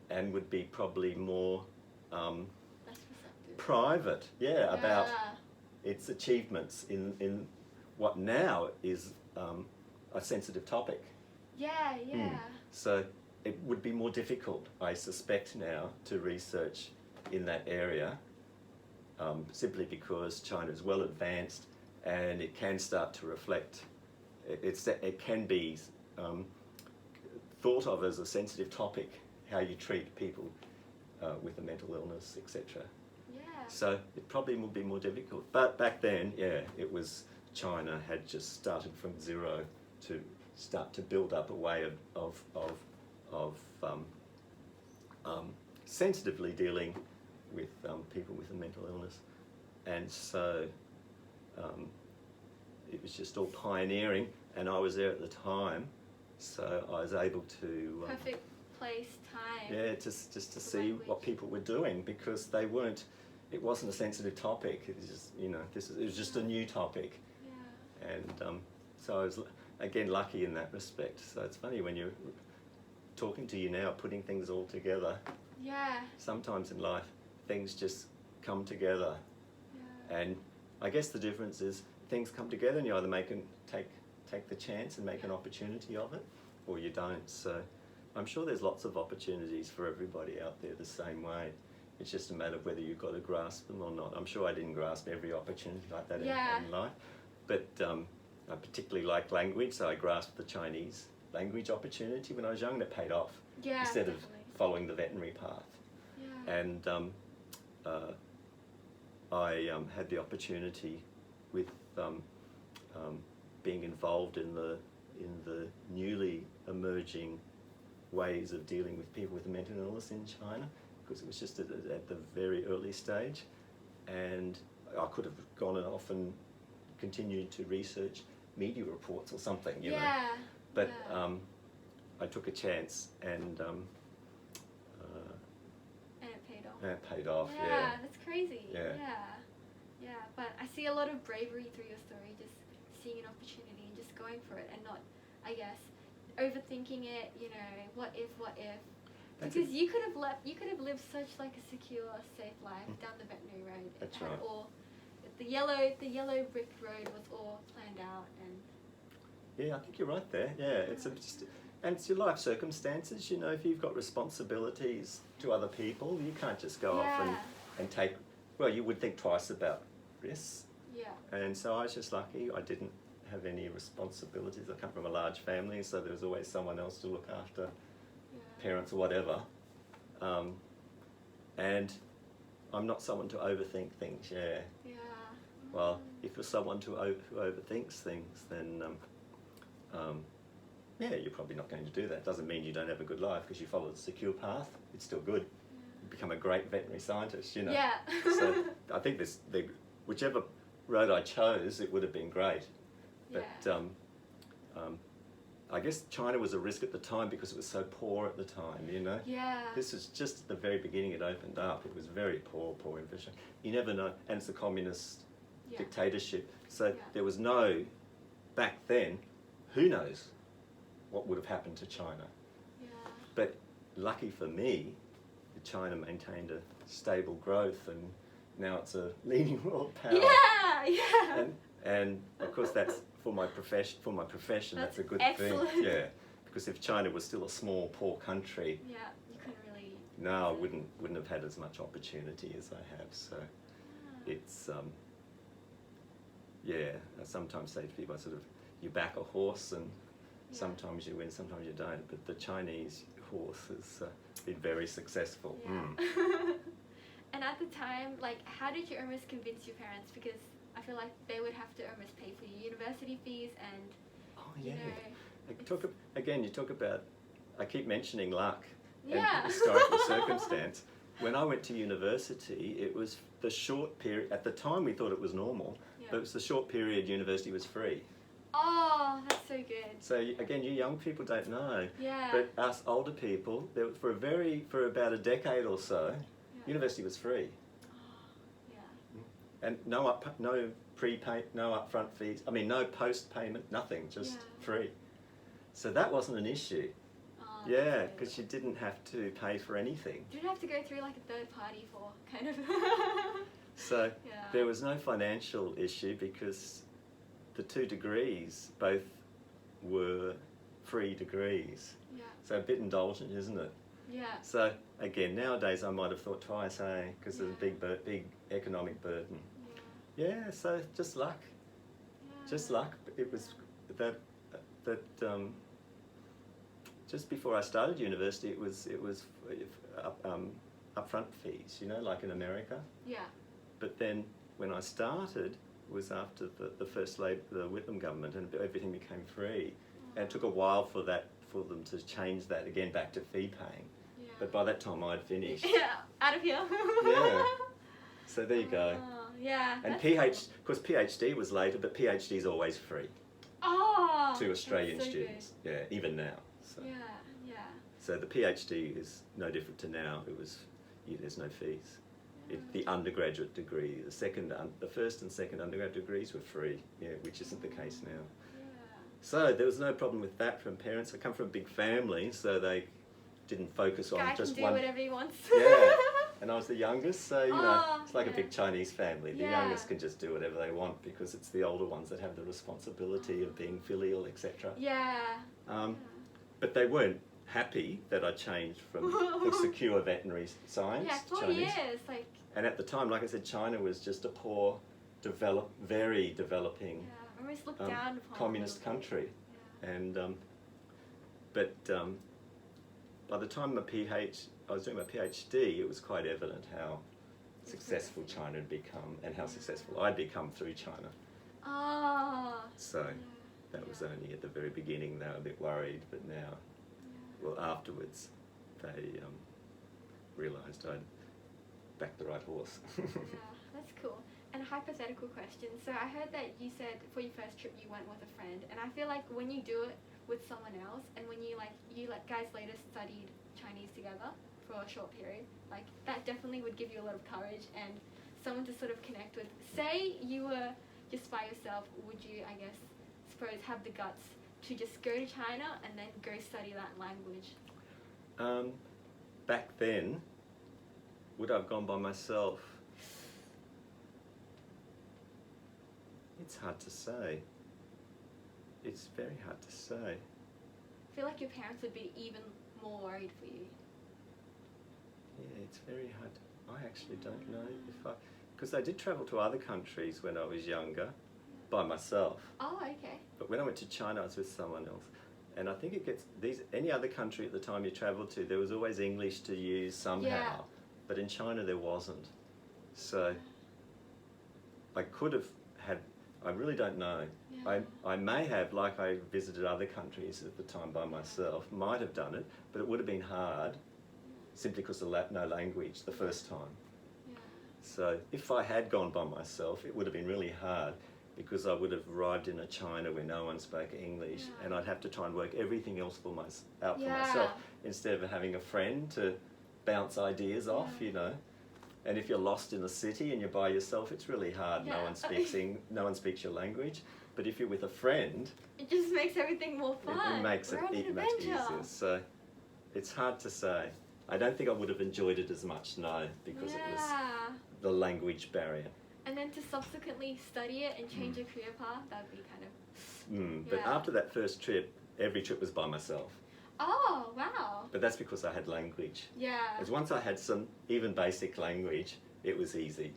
and would be probably more private, about its achievements in what now is a sensitive topic. So it would be more difficult, I suspect now, to research in that area, simply because China is well advanced and it can start to reflect, it can be thought of as a sensitive topic, how you treat people with a mental illness, etc. So it probably would be more difficult. But back then, it was, China had just started from zero to start to build up a way of sensitively dealing with people with a mental illness. And so it was just all pioneering, and I was there at the time, so I was able to... perfect place, time. Yeah, just to see what people were doing, because they weren't, it wasn't a sensitive topic, it was just, it was just a new topic. And so I was, again, lucky in that respect. So it's funny when you're talking to you now, putting things all together. Sometimes in life, things just come together. And I guess the difference is things come together and you either take the chance and make an opportunity of it, or you don't. So I'm sure there's lots of opportunities for everybody out there the same way. It's just a matter of whether you've got to grasp them or not. I'm sure I didn't grasp every opportunity like that in life, but I particularly like language, so I grasped the Chinese language opportunity when I was young, and it paid off instead of following the veterinary path. Yeah. And I had the opportunity with being involved in the newly emerging ways of dealing with people with mental illness in China, because it was just at the very early stage, and I could have gone off and continued to research media reports or something, you know. But I took a chance, and it paid off. it paid off. Yeah, that's crazy. Yeah. But I see a lot of bravery through your story, just seeing an opportunity and just going for it, and not, I guess, overthinking it. You know, what if? Because you could have lived such like a secure, safe life down the veterinary road. That's right. Or the yellow brick road was all planned out, and yeah, I think you're right there. Yeah, and it's your life circumstances. You know, if you've got responsibilities to other people, you can't just go off and take. Well, you would think twice about risks. Yeah. And so I was just lucky. I didn't have any responsibilities. I come from a large family, so there was always someone else to look after, parents or whatever. And I'm not someone to overthink things. Yeah. Well, if you're someone who overthinks things, then you're probably not going to do that. Doesn't mean you don't have a good life because you follow the secure path. It's still good. You become a great veterinary scientist, you know. Yeah. So I think whichever road I chose, it would have been great. But I guess China was a risk at the time because it was so poor at the time, you know. Yeah. This was just at the very beginning. It opened up. It was very poor infrastructure. You never know, and it's a communist dictatorship. So there was back then, who knows what would have happened to China. Yeah. But lucky for me, China maintained a stable growth, and now it's a leading world power. Yeah. And of course that's for my profession. That's a good excellent. thing. Yeah. Because if China was still a small, poor country, you couldn't really. No, I wouldn't have had as much opportunity as I have. So it's I sometimes say to people, you back a horse, and sometimes you win, sometimes you don't. But the Chinese horse has been very successful. And at the time, how did you almost convince your parents? Because I feel like they would have to almost pay for your university fees, and you talk about. I keep mentioning luck and historical circumstance. When I went to university, it was the short period. At the time, we thought it was normal, but it was the short period university was free. Oh, that's so good. So again, you young people don't know. Yeah. But us older people, for about a decade or so, university was free. Oh, yeah. And no upfront fees. I mean, no post payment, nothing, just free. So that wasn't an issue. Oh, because you didn't have to pay for anything. You didn't have to go through like a third party for kind of. So there was no financial issue because the 2 degrees both were free degrees. Yeah. So a bit indulgent, isn't it? Yeah. So again, nowadays I might have thought twice, because there's a big economic burden. Yeah. So just luck. Yeah. Just luck. It was that just before I started university, it was upfront fees, like in America. Yeah. But then when I started, it was after the the Whitlam government, and everything became free. And it took a while for them to change that again back to fee paying. Yeah. But by that time I'd finished. Yeah, out of here. Yeah. So there you go. Yeah. And of course PhD was later, but PhD is always free to Australian students. Good. Yeah, even now. So. Yeah. So the PhD is no different to now. There's no fees. The undergraduate degree, the first and second undergraduate degrees were free, which isn't the case now. So there was no problem with that from parents. I come from a big family, so they didn't focus on Guy just can do one. whatever he wants. Yeah, and I was the youngest, so it's like a yeah. big Chinese family. The youngest can just do whatever they want because it's the older ones that have the responsibility of being filial, etc. Yeah. But they weren't happy that I changed from the secure veterinary science Yeah, to 4 Chinese. years, like. And at the time, like I said, China was just a poor, very developing Yeah, almost looked down upon. communist a little bit. country. Yeah. And by the time I was doing my PhD, it was quite evident how successful China had become and how successful I'd become through China. Ah. So that was only at the very beginning. They were a bit worried, but now, well, afterwards, they realised I'd backed the right horse. Yeah, that's cool. And a hypothetical question. So I heard that you said for your first trip you went with a friend, and I feel like when you do it with someone else, and when you guys later studied Chinese together for a short period, like that definitely would give you a lot of courage and someone to sort of connect with. Say you were just by yourself, would you, I guess, suppose, have the guts to just go to China and then go study that language? Back then, would I have gone by myself? It's hard to say. It's very hard to say. I feel like your parents would be even more worried for you. Yeah, it's very hard. I actually don't know because I did travel to other countries when I was younger by myself. Oh, okay. But when I went to China, I was with someone else. And I think it gets any other country at the time you travelled to, there was always English to use somehow. Yeah. But in China, there wasn't. So I could have had, I really don't know. Yeah. I may have, like I visited other countries at the time by myself, might have done it, but it would have been hard simply because of no language the first time. Yeah. So if I had gone by myself, it would have been really hard because I would have arrived in a China where no one spoke English, Yeah. and I'd have to try and work everything else out for Yeah. myself instead of having a friend to bounce ideas off, Yeah. you know. And if you're lost in the city and you're by yourself, it's really hard. Yeah. No one speaks your language. But if you're with a friend, It just makes everything more fun. it makes We're on an it much adventure. easier. So it's hard to say. I don't think I would have enjoyed it as much, no, because it was the language barrier. And then to subsequently study it and change your career path, that would be kind of... But Yeah. after that first trip, every trip was by myself. Oh, wow. But that's because I had language. Yeah. As once I had some even basic language, it was easy.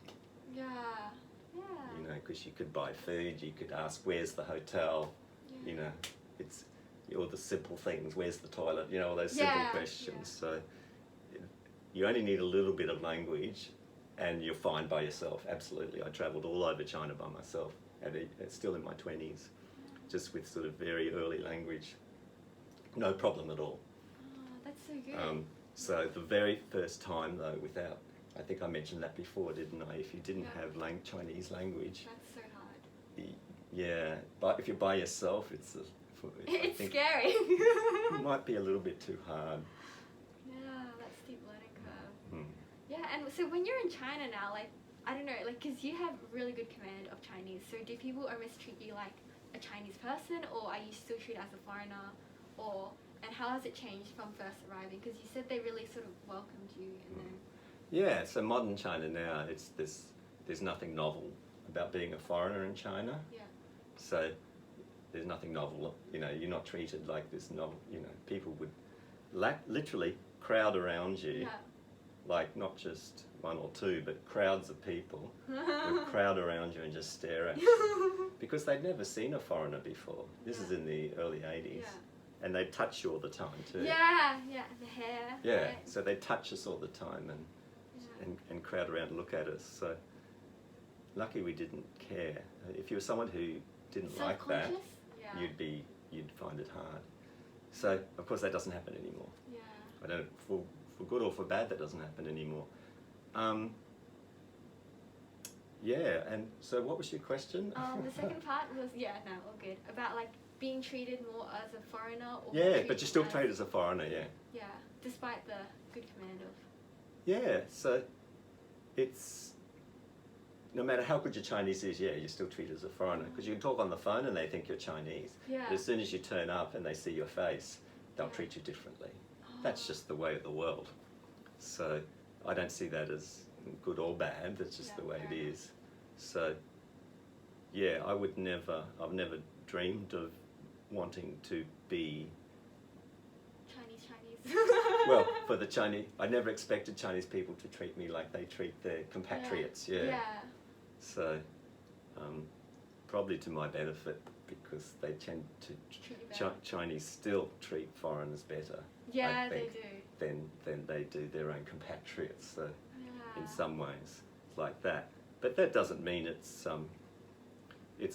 Yeah. Yeah. You know, because you could buy food, you could ask, where's the hotel? Yeah. You know, it's all the simple things, where's the toilet? You know, all those simple Yeah, questions. yeah. So you only need a little bit of language and you're fine by yourself. Absolutely. I travelled all over China by myself, and it's still in my 20s, just with sort of very early language. No problem at all. Oh, that's so good. So the very first time though, I think I mentioned that before, didn't I? If you didn't Yeah. have Chinese language, That's so hard. yeah, but if you're by yourself, I It's think scary. it might be a little bit too hard. Yeah, that steep learning curve. Hmm. Yeah, and so when you're in China now, like, I don't know, like, because you have really good command of Chinese, so do people almost treat you like a Chinese person, or are you still treated as a foreigner, and how has it changed from first arriving? Because you said they really sort of welcomed you, and then... Yeah, so modern China now, there's nothing novel about being a foreigner in China. Yeah. So there's nothing novel, you know, you're not treated like this novel, you know, people would literally crowd around you, Yeah. like not just one or two, but crowds of people would crowd around you and just stare at you because they'd never seen a foreigner before. This is in the early 80s. Yeah. And they'd touch you all the time too. Yeah, the hair. Yeah, right? so they'd touch us all the time and crowd around and look at us. So lucky we didn't care. If you were someone who didn't like that, Self-conscious? Yeah. you'd find it hard. So of course that doesn't happen anymore. Yeah. I don't for good or for bad that doesn't happen anymore. Yeah, and so what was your question? The second part was all good, about like being treated more as a foreigner, or Yeah, but you're still treated as a foreigner, yeah. Yeah, despite the good command of... Yeah, so it's, no matter how good your Chinese is, yeah, you're still treated as a foreigner. Because you can talk on the phone and they think you're Chinese. Yeah. But as soon as you turn up and they see your face, they'll Yeah. treat you differently. That's just the way of the world. So I don't see that as good or bad, that's just Yeah, the way it fair enough. is. So, yeah, I've never dreamed of wanting to be Chinese Chinese. Well, for the Chinese, I never expected Chinese people to treat me like they treat their compatriots. Yeah. So, probably to my benefit, because they tend to Chinese still treat foreigners better. Yeah, I think, they do. than they do their own compatriots. So, in some ways, it's like that. But that doesn't mean it's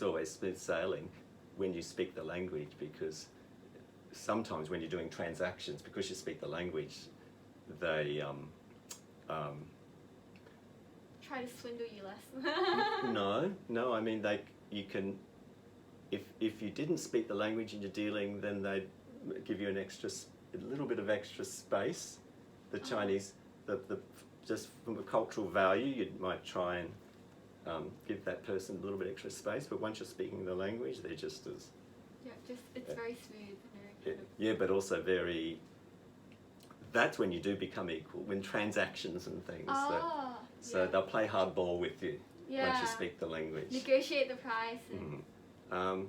always smooth sailing when you speak the language, because sometimes when you're doing transactions, because you speak the language, they try to swindle you less. No. I mean, you can, if you didn't speak the language and you're dealing, then they'd give you a little bit of extra space. The Chinese, just from a cultural value, you might try and give that person a little bit extra space. But once you're speaking the language, they're just as it's very smooth. Yeah, but also very. That's when you do become equal, when transactions and things. So they'll play hardball with you once you speak the language. Negotiate the price. And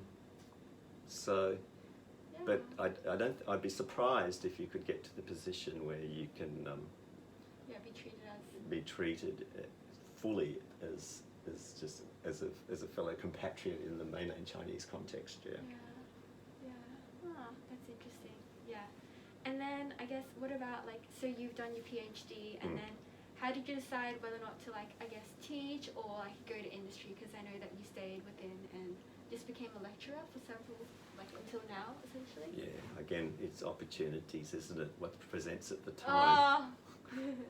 but I'd be surprised if you could get to the position where you can be treated fully as a fellow compatriot in the mainland Chinese context. Yeah. That's interesting. Yeah. And then I guess, what about so you've done your PhD, and then how did you decide whether or not to teach or go to industry? Because I know that you stayed within and just became a lecturer for several until now, essentially. Yeah. Again, it's opportunities, isn't it? What presents at the time.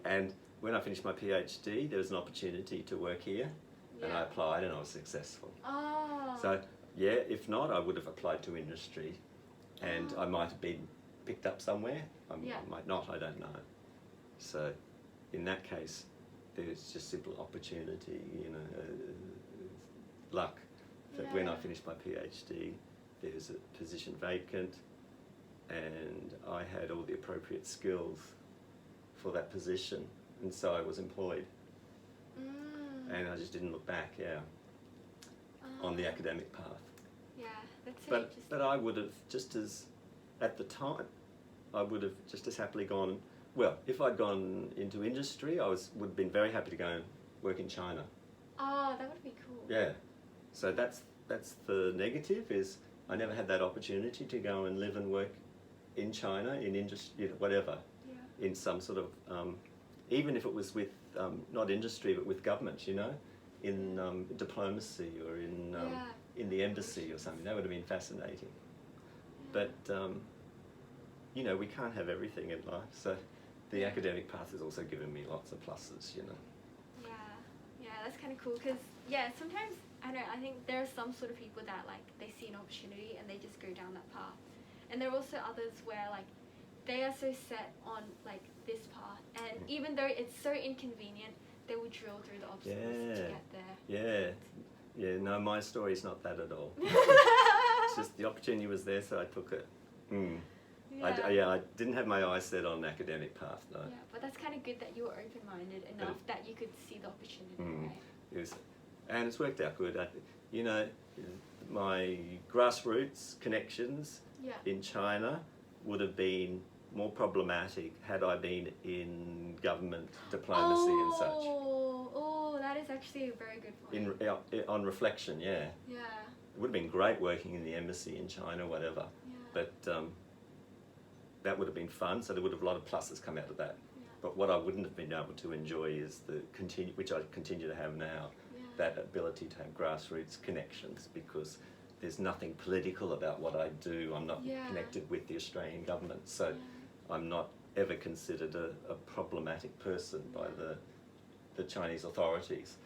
And when I finished my PhD, there was an opportunity to work here, and I applied and I was successful. So yeah, if not, I would have applied to industry, and I might have been picked up somewhere. I might not, I don't know. So in that case, there's just simple opportunity, luck. That when I finished my PhD, there was a position vacant, and I had all the appropriate skills for that position, and so I was employed. And I just didn't look back, on the academic path. Yeah, that's so interesting. But I would have at the time, I would have just as happily gone, well, if I'd gone into industry, would have been very happy to go and work in China. Oh, that would be cool. Yeah. So that's the negative, is I never had that opportunity to go and live and work in China, in industry, whatever, in some sort of, even if it was with, not industry, but with government, in diplomacy or in the embassy or something. That would have been fascinating. But, we can't have everything in life, so the academic path has also given me lots of pluses, Yeah, that's kind of cool, because, sometimes, I don't know, I think there are some sort of people that, they see an opportunity and they just go down that path. And there are also others where, they are so set on, this path, and even though it's so inconvenient, they will drill through the obstacles to get there. Yeah, no, my story's not that at all. It's just the opportunity was there, so I took it. I didn't have my eyes set on an academic path, no. Yeah, but that's kind of good that you were open-minded enough that you could see the opportunity, right? And it's worked out good. My grassroots connections in China would have been more problematic had I been in government diplomacy and such. Oh, that is actually a very good point. On reflection, yeah. Yeah. It would have been great working in the embassy in China, whatever. Yeah. But that would have been fun, so there would have a lot of pluses come out of that. Yeah. But what I wouldn't have been able to enjoy is which I continue to have now, that ability to have grassroots connections, because there's nothing political about what I do. I'm not connected with the Australian government, so I'm not ever considered a problematic person by the Chinese authorities.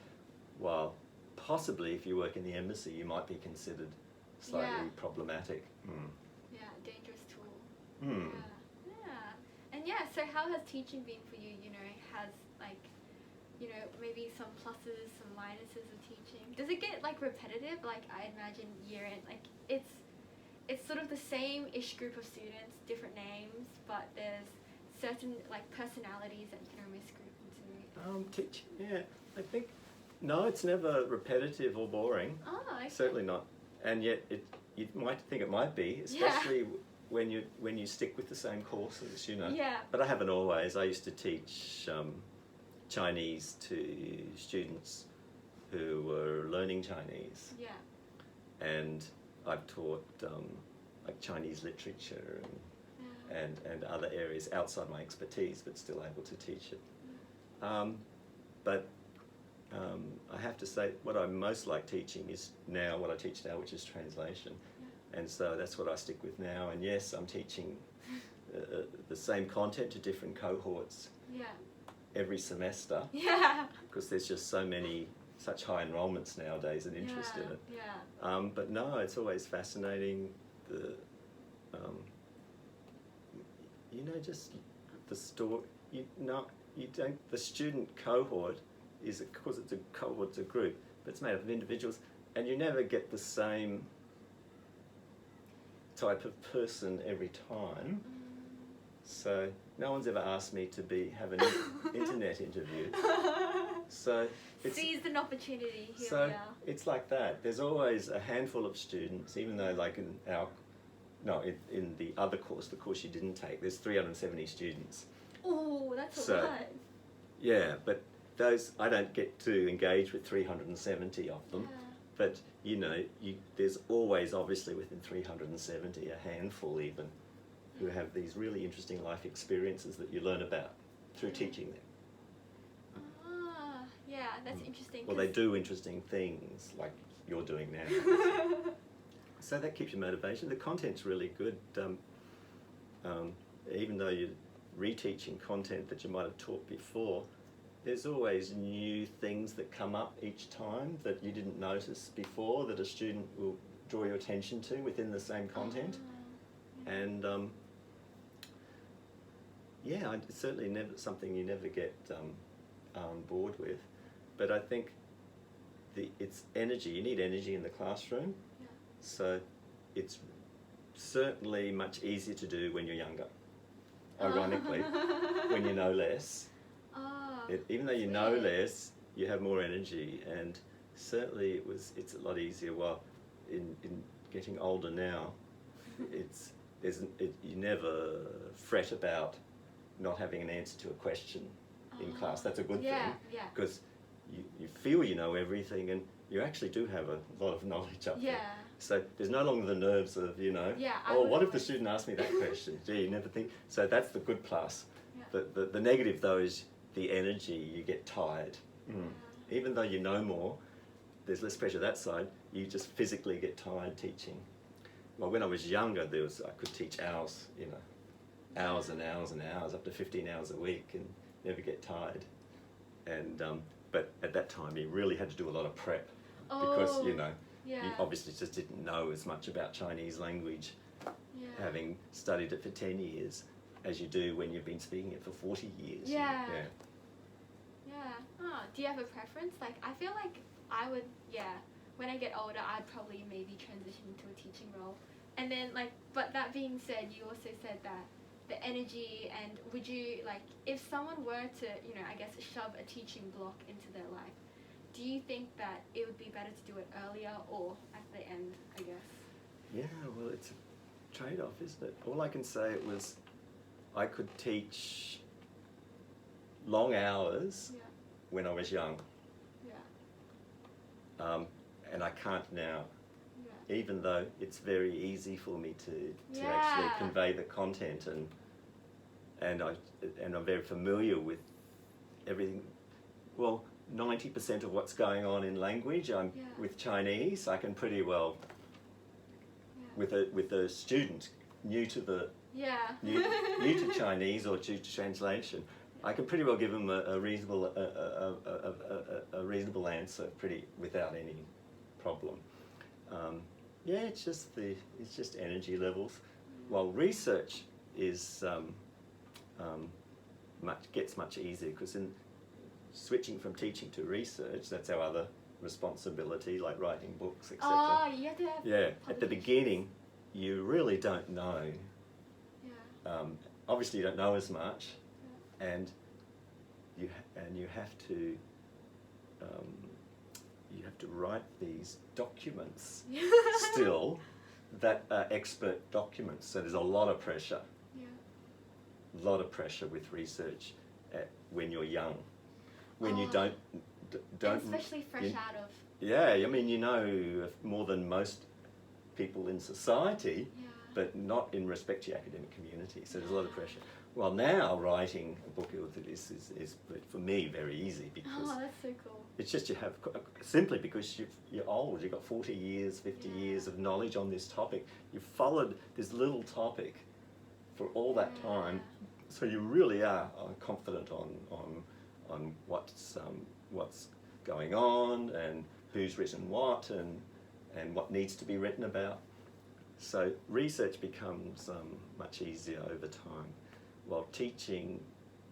While possibly if you work in the embassy, you might be considered slightly problematic. Yeah, dangerous tool. Mm. And so how has teaching been for you? Has maybe some pluses, some minuses of teaching? Does it get repetitive? I imagine year end, it's sort of the same-ish group of students, different names, but there's certain personalities that you can almost group into. Teaching, I think no, it's never repetitive or boring. Oh, okay. Certainly not. And yet you might think it might be, especially when you stick with the same courses, you know. Yeah. But I haven't always. I used to teach Chinese to students who were learning Chinese, Yeah. and I've taught like Chinese literature and other areas outside my expertise, but still able to teach it. But I have to say, what I most like teaching is now what I teach now, which is translation. And so that's what I stick with now. And yes, I'm teaching the same content to different cohorts every semester. Yeah. Because there's just such high enrollments nowadays and interest in it. Yeah. But no, it's always fascinating. Just the story. The student cohort is, of course, it's a group, but it's made up of individuals, and you never get the same type of person every time. So no one's ever asked me to have an internet interview. So Seize an opportunity. Here so we are. it's like that. There's always a handful of students, even though like in the other course, the course you didn't take, there's 370 students. Oh, that's a lot. Yeah, but those, I don't get to engage with 370 of them. Yeah. But there's always, obviously, within 370, a handful even, who have these really interesting life experiences that you learn about through teaching them. Ah, yeah, that's interesting. Well, they do interesting things, like you're doing now. So that keeps your motivation. The content's really good. Even though you're reteaching content that you might have taught before, there's always new things that come up each time that you didn't notice before, that a student will draw your attention to within the same content. And it's certainly something you never get bored with. But I think it's energy. You need energy in the classroom. Yeah. So it's certainly much easier to do when you're younger. Ironically, when you know less. Even though you know less, you have more energy, and certainly it's a lot easier. Well, in getting older now, you never fret about not having an answer to a question in class. That's a good thing, because you feel you know everything, and you actually do have a lot of knowledge up there. So there's no longer the nerves of, what if the student asked me that question? Gee, you never think. So that's the good plus. The negative, though, is the energy. You get tired. Even though you know more, there's less pressure that side. You just physically get tired teaching. Well, when I was younger, I could teach hours, hours and hours and hours, up to 15 hours a week, and never get tired. And but at that time, you really had to do a lot of prep because you obviously just didn't know as much about Chinese language, having studied it for 10 years, as you do when you've been speaking it for 40 years. Yeah. Oh, do you have a preference? Like, I feel like I would, when I get older, I'd probably maybe transition into a teaching role. And then, but that being said, you also said that the energy, and would you, if someone were to, I guess, shove a teaching block into their life, do you think that it would be better to do it earlier or at the end, I guess? Yeah, well, it's a trade-off, isn't it? All I can say was I could teach long hours when I was young. And I can't now, even though it's very easy for me to actually convey the content, and I'm very familiar with everything. Well, 90% of what's going on in language, with Chinese, I can pretty well, with a student new to new to Chinese or due to translation, I can pretty well give them a reasonable answer without any problem. It's just energy levels. While research is gets much easier, because in switching from teaching to research, that's our other responsibility, like writing books, etc. Oh, you have to have at the beginning, you really don't know. Obviously, you don't know as much, and you have to write these documents still, that are expert documents. So there's a lot of pressure. Yeah. A lot of pressure with research when you're young, when you Oh. don't, And especially fresh out of. Yeah, I mean, you know more than most people in society, Yeah. but not in respect to your academic community. So there's a lot of pressure. Well, now writing a book with this is for me very easy, because Oh, that's so cool. it's just you have, simply because you're old, you've got 40 years, 50 Yeah. years of knowledge on this topic. You've followed this little topic for all that time, so you really are confident on what's going on and who's written what and what needs to be written about. So research becomes much easier over time, while teaching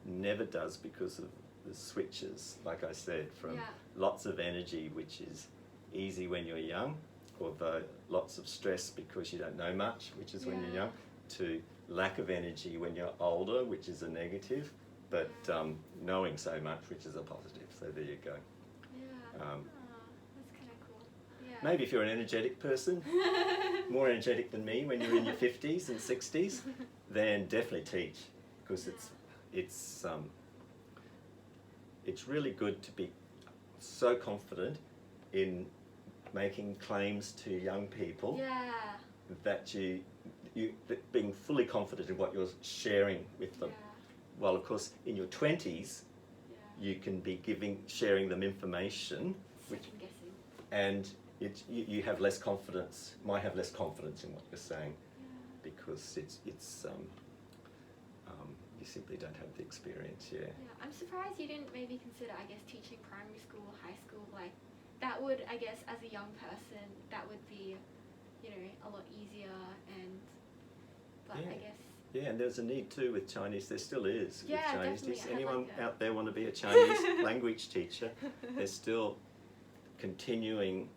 never does, because of the switches, like I said, from lots of energy, which is easy when you're young, although lots of stress because you don't know much, which is when you're young, to lack of energy when you're older, which is a negative, but knowing so much, which is a positive. So there you go. Yeah. That's kind of cool. Yeah. Maybe if you're an energetic person, more energetic than me when you're in your 50s and 60s, then definitely teach, because it's really good to be so confident in making claims to young people that you being fully confident in what you're sharing with them. Well, of course, in your 20s, you can be sharing them information, and you have less confidence. Might have less confidence in what you're saying, because you simply don't have the experience. Yeah. I'm surprised you didn't maybe consider, I guess, teaching primary school, high school. Like, that would, I guess, as a young person, that would be, you know, a lot easier. But I guess. Yeah, and there's a need too with Chinese. There still is with Chinese teachers. Anyone out there want to be a Chinese language teacher? There's still continuing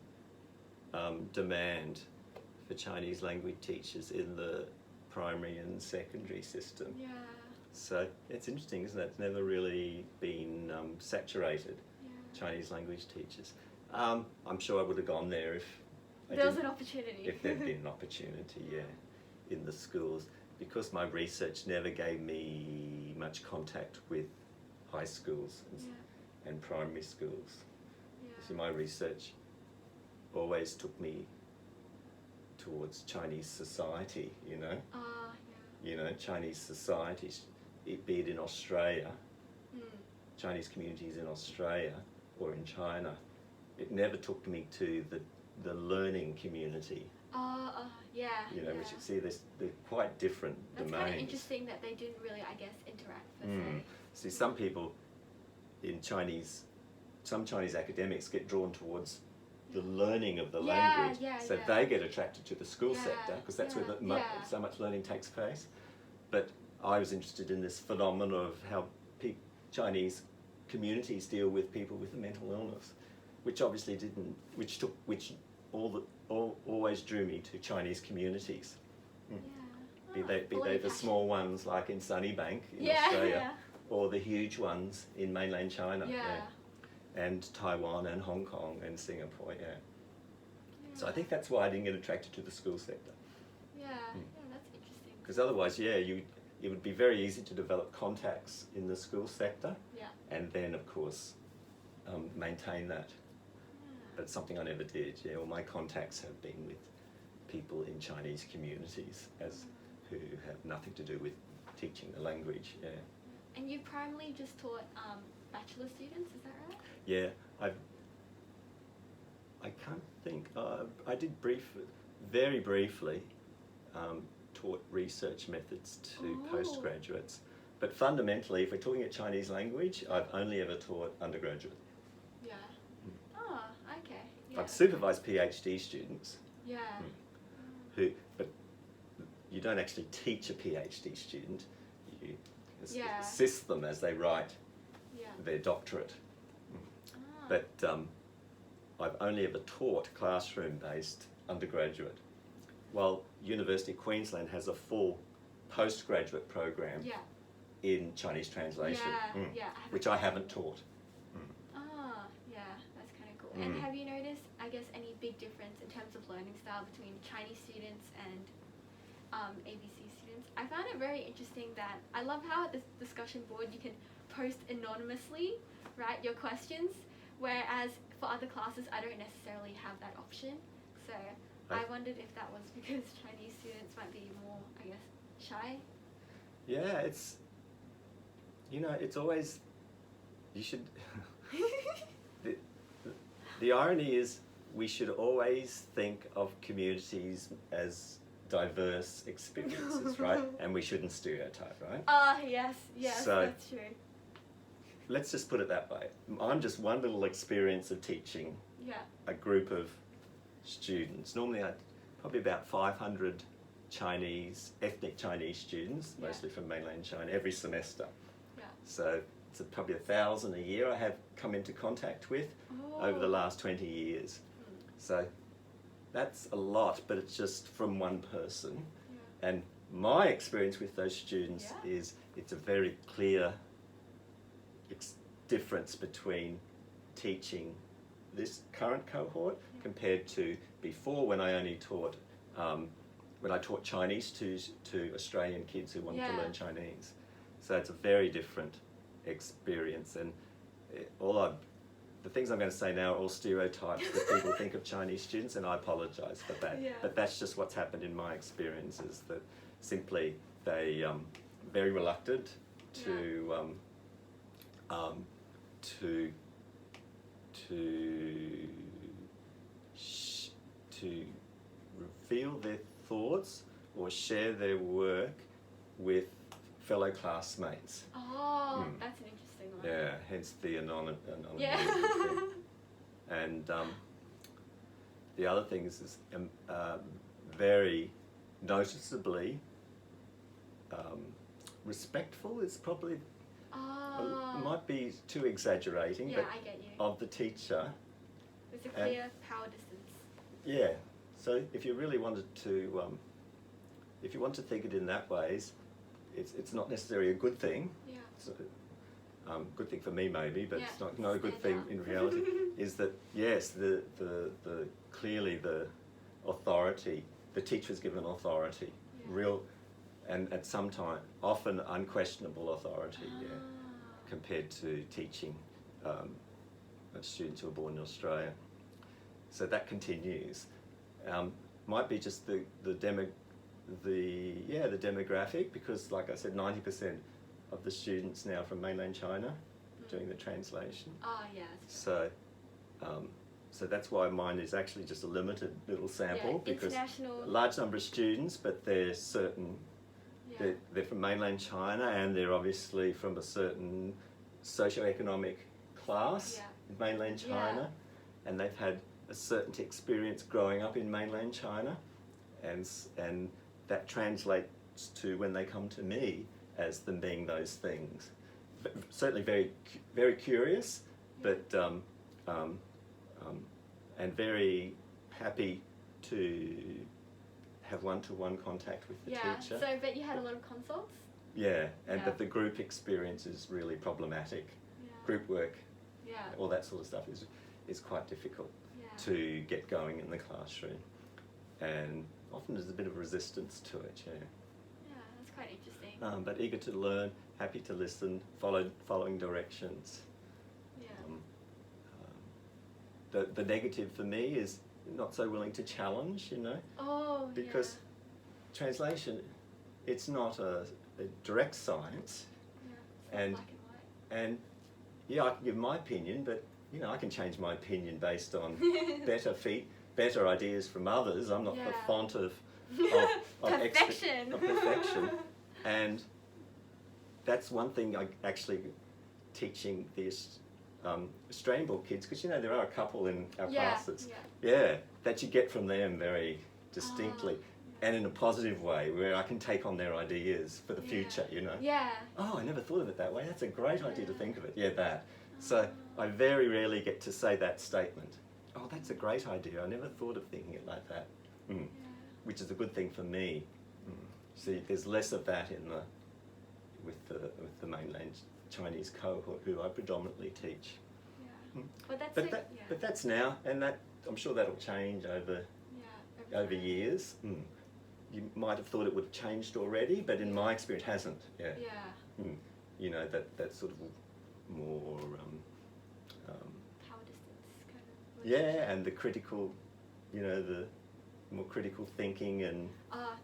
demand for Chinese language teachers in the primary and secondary system. Yeah. So it's interesting, isn't it? It's never really been saturated, Chinese language teachers. I'm sure I would have gone there if there was an opportunity. If there'd been an opportunity, in the schools. Because my research never gave me much contact with high schools and primary schools. See, my research always took me towards Chinese society, you know. You know, Chinese societies, be it in Australia, Chinese communities in Australia or in China. It never took me to the learning community. You know, which you see, they're quite different domains. That's kind of interesting that they didn't really, I guess, interact per se. See, some people in some Chinese academics get drawn towards the learning of the language, so they get attracted to the school sector, because that's where so much learning takes place. But I was interested in this phenomenon of how Chinese communities deal with people with a mental illness, which obviously always drew me to Chinese communities. Be they the small ones like in Sunnybank in Australia, or the huge ones in mainland China, and Taiwan and Hong Kong and Singapore. So I think that's why I didn't get attracted to the school sector. That's interesting. Because otherwise, it would be very easy to develop contacts in the school sector, and then of course maintain that. But something I never did. All my contacts have been with people in Chinese communities who have nothing to do with teaching the language. And you primarily just taught bachelor students, is that right? Yeah, I can't think. I did very briefly, taught research methods to postgraduates. But fundamentally, if we're talking at Chinese language, I've only ever taught undergraduate. I've supervised PhD students. But you don't actually teach a PhD student. You assist them as they write their doctorate. But I've only ever taught classroom-based undergraduate, while University of Queensland has a full postgraduate program in Chinese translation, which I haven't taught. That's kind of cool. And have you noticed, I guess, any big difference in terms of learning style between Chinese students and ABC students? I found it very interesting that I love how at this discussion board you can post anonymously, right, your questions, whereas for other classes I don't necessarily have that option. So I wondered if that was because Chinese students might be more, I guess, shy. Yeah, it's, you know, it's always, you should, the irony is we should always think of communities as diverse experiences, right? And we shouldn't stereotype, right? Yes, So, that's true. let's just put it that way. I'm just one little experience of teaching a group of students. Normally probably about 500 ethnic Chinese students, mostly from mainland China, every semester. So it's probably 1,000 a year I have come into contact with over the last 20 years. So that's a lot, but it's just from one person. And my experience with those students is it's a very clear difference between teaching this current cohort compared to before, when I only taught when I taught Chinese to Australian kids who wanted to learn Chinese. So it's a very different experience, and the things I'm going to say now are all stereotypes that people think of Chinese students, and I apologise for that. But that's just what's happened in my experience, is that simply they very reluctant to reveal their thoughts or share their work with fellow classmates. That's an interesting one. Yeah, hence the anonymity Yeah. thing. And the other thing is very noticeably respectful is probably, might be too exaggerating, but I get you. of the teacher. There's a clear power distance. Yeah, so if you really wanted to, if you want to think it in that ways, it's not necessarily a good thing. It's a good thing for me maybe, but it's not a good thing in reality. Is that yes, the clearly the authority, the teacher's given authority, real, and at some time often unquestionable authority, compared to teaching students who are born in Australia. So that continues. Might be just the demographic, because like I said, 90% of the students now from mainland China doing the translation. So so that's why mine is actually just a limited little sample, because a large number of students, but they're certain, they're from mainland China, and they're obviously from a certain socioeconomic class in mainland China, and they've had a certain experience growing up in mainland China, and that translates to when they come to me as them being those things. Certainly very, very curious, but and very happy to have one-to-one contact with the teacher. So I bet you had a lot of consults? But the group experience is really problematic. Group work, all that sort of stuff is quite difficult to get going in the classroom, and often there's a bit of resistance to it. That's quite interesting. But eager to learn, happy to listen, following directions. The negative for me is not so willing to challenge, because translation, it's not a direct science, and black and white. And I can give my opinion, but I can change my opinion based on better ideas from others. I'm not the font of perfection. Of perfection. And that's one thing I actually teaching these Australian-born kids, because there are a couple in our classes, that you get from them very distinctly, and in a positive way, where I can take on their ideas for the future. Oh, I never thought of it that way. That's a great idea to think of it. That. So I very rarely get to say that statement. Oh, that's a great idea. I never thought of thinking it like that. Which is a good thing for me. See, there's less of that with the mainland Chinese cohort, who I predominantly teach. But that's But but that's now, and that I'm sure that'll change over years. You might have thought it would have changed already, but in my experience, it hasn't. Yeah. You know, that sort of more. Power distance kind of. Yeah, and the critical, you know, the more critical thinking and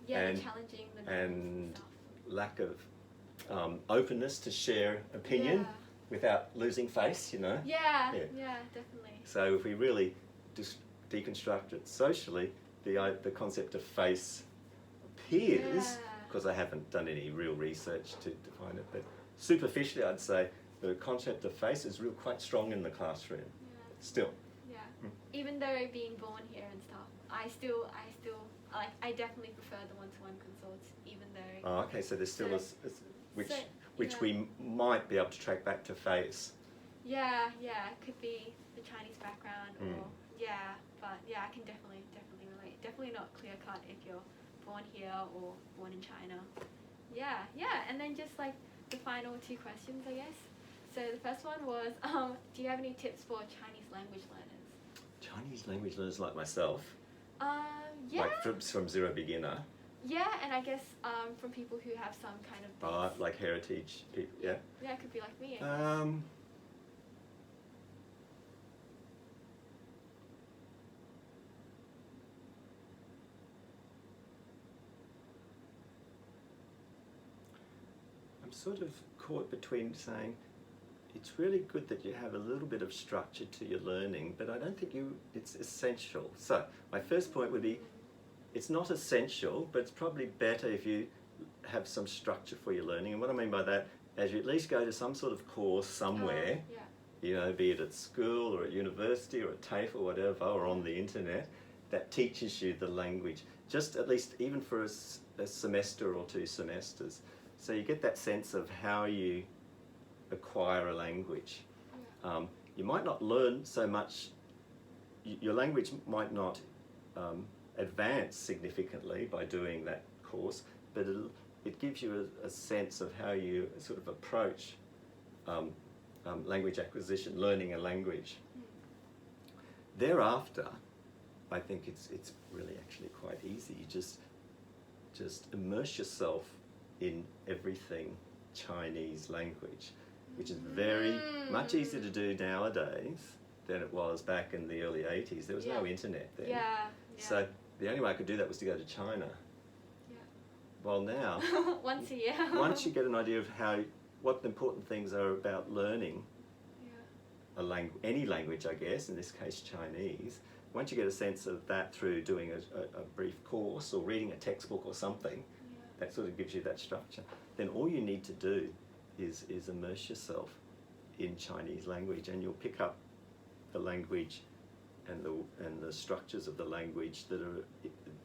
and challenging the and stuff. lack of openness to share opinion without losing face, you know. Yeah, definitely. So if we really just deconstruct it socially, the concept of face appears, because I haven't done any real research to define it, but superficially I'd say the concept of face is quite strong in the classroom still. Even though being born here and stuff, I still like, I definitely prefer the one-to-one consults, even though. Oh, okay. So there's still which we might be able to track back to face. Yeah, it could be the Chinese background, or but I can definitely relate. Definitely not clear cut if you're born here or born in China. Yeah, and then just like the final two questions, I guess. So the first one was, do you have any tips for Chinese language learners? Chinese language learners like myself. Yeah. Like from zero beginner. Yeah, and I guess from people who have some kind of base. Like heritage people. Yeah. Yeah, it could be like me. I'm sort of caught between saying it's really good that you have a little bit of structure to your learning, but I don't think it's essential. So my first point would be, it's not essential, but it's probably better if you have some structure for your learning. And what I mean by that, as you at least go to some sort of course somewhere, you know, be it at school or at university or at TAFE or whatever, or on the internet, that teaches you the language, just at least even for a semester or 2 semesters. So you get that sense of how you acquire a language. You might not learn so much, your language might not advance significantly by doing that course, but it gives you a sense of how you sort of approach language acquisition, learning a language. Thereafter, I think it's really actually quite easy. You just immerse yourself in everything Chinese language, which is very much easier to do nowadays than it was back in the early 80s. There was no internet then. So the only way I could do that was to go to China. Well, now, once a year. once you get an idea of what the important things are about learning any language, I guess, in this case Chinese, once you get a sense of that through doing a brief course or reading a textbook or something, that sort of gives you that structure, then all you need to do is immerse yourself in Chinese language, and you'll pick up the language and the structures of the language that are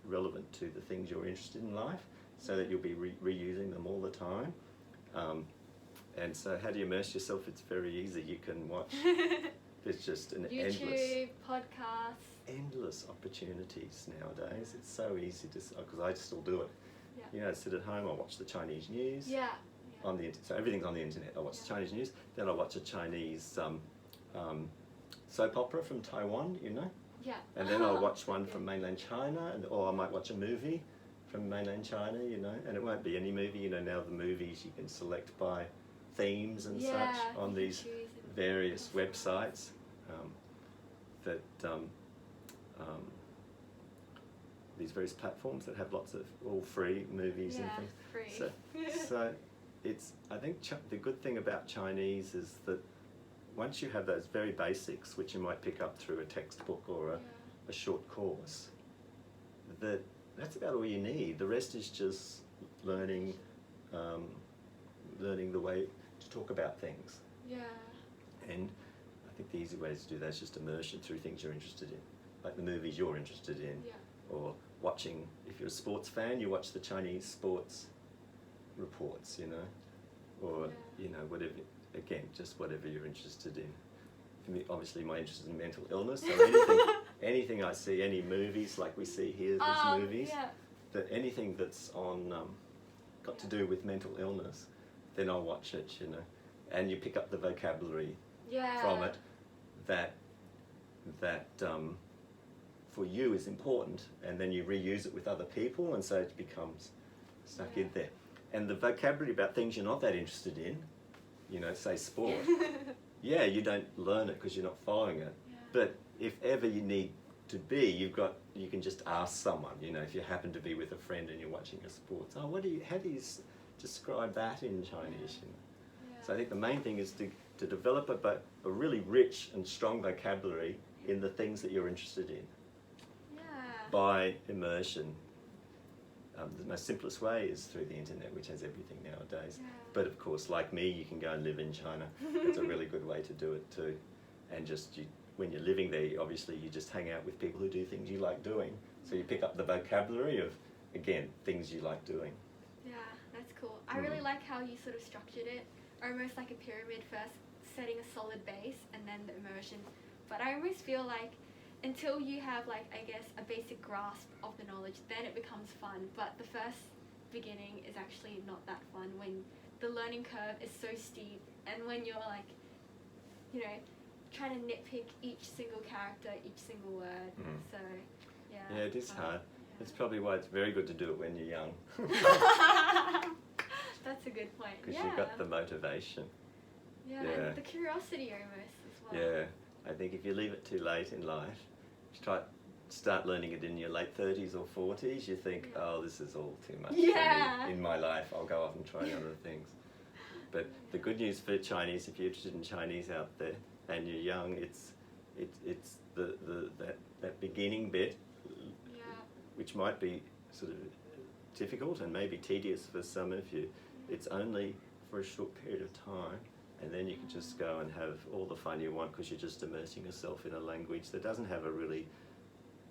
relevant to the things you're interested in life, so that you'll be reusing them all the time. And so how do you immerse yourself? It's very easy. You can watch, there's just an YouTube, podcasts. Endless opportunities nowadays. It's so easy to, because I still do it. You know, I sit at home, I watch the Chinese news. On the so everything's on the internet. I watch the Chinese news, then I watch a Chinese soap opera from Taiwan, you know. And then I'll watch one from mainland China, or I might watch a movie from mainland China, you know. And it won't be any movie, you know. Now the movies you can select by themes and such on these various websites that these various platforms that have lots of all free movies and things. Free. So it's, I think the good thing about Chinese is that once you have those very basics, which you might pick up through a textbook or a short course, that's about all you need. The rest is just learning the way to talk about things. And I think the easy way to do that is just immersion through things you're interested in, like the movies you're interested in, or watching, if you're a sports fan, you watch the Chinese sports reports, you know, or, you know, whatever, again, just whatever you're interested in. For me, obviously my interest is in mental illness, so anything I see, any movies like we see here, these movies, that anything that's on, got to do with mental illness, then I'll watch it, you know, and you pick up the vocabulary from it that for you is important, and then you reuse it with other people, and so it becomes stuck in there. And the vocabulary about things you're not that interested in, say sport, you don't learn it because you're not following it. But if ever you need to be, you can just ask someone. If you happen to be with a friend and you're watching a sport, how do you describe that in Chinese? So I think the main thing is to develop a really rich and strong vocabulary in the things that you're interested in. By immersion. The most simplest way is through the internet, which has everything nowadays. But of course, like me, you can go and live in China. It's a really good way to do it too. And when you're living there, obviously you just hang out with people who do things you like doing. So you pick up the vocabulary of, again, things you like doing. Yeah, that's cool. I really like how you sort of structured it, almost like a pyramid first, setting a solid base and then the immersion. But I almost feel like until you have a basic grasp of the knowledge, then it becomes fun. But the first beginning is actually not that fun when the learning curve is so steep, and when you're trying to nitpick each single character, each single word. So yeah, it is hard. That's probably why it's very good to do it when you're young. That's a good point. Because you've got the motivation. And the curiosity almost as well. Yeah, I think if you leave it too late in life, start learning it in your late 30s or 40s, you think, oh, this is all too much for me in my life. I'll go off and try other things. But the good news for Chinese, if you're interested in Chinese out there and you're young, it's that beginning bit, which might be sort of difficult and maybe tedious for some of you. It's only for a short period of time, and then you can just go and have all the fun you want because you're just immersing yourself in a language that doesn't have a really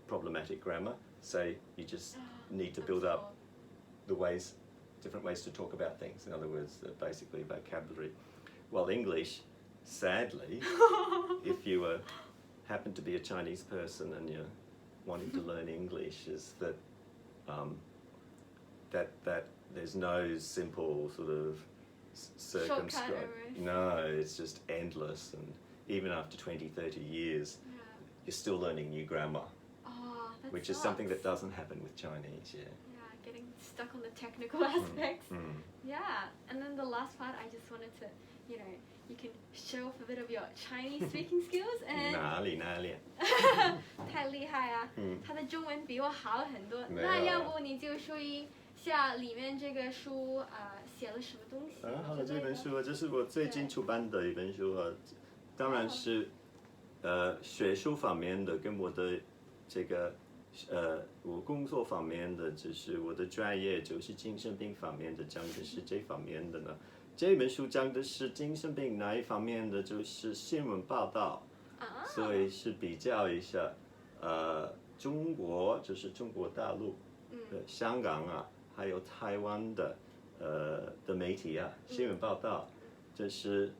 problematic grammar. So you just need to build up different ways to talk about things. In other words, basically vocabulary. Well, English, sadly, if you happen to be a Chinese person and you're wanting to learn English, is that that there's no simple sort of circumscribed. No, it's just endless, and even after 20, 30 years, you're still learning new grammar, which is something that doesn't happen with Chinese. Getting stuck on the technical aspects. And then the last part, I just wanted to, you can show off a bit of your Chinese speaking skills. And 哪里太厉害啊！他的中文比我好很多。那要不你就说一下里面这个书写了什么东西？好了，这本书这是我最近出版的一本书当然是学术方面的，跟我的这个我工作方面的，就是我的专业就是精神病方面的，讲的是这方面的呢。这本书讲的是精神病那一方面的，就是新闻报道，所以是比较一下中国就是中国大陆，香港还有台湾的媒体新闻报道，这是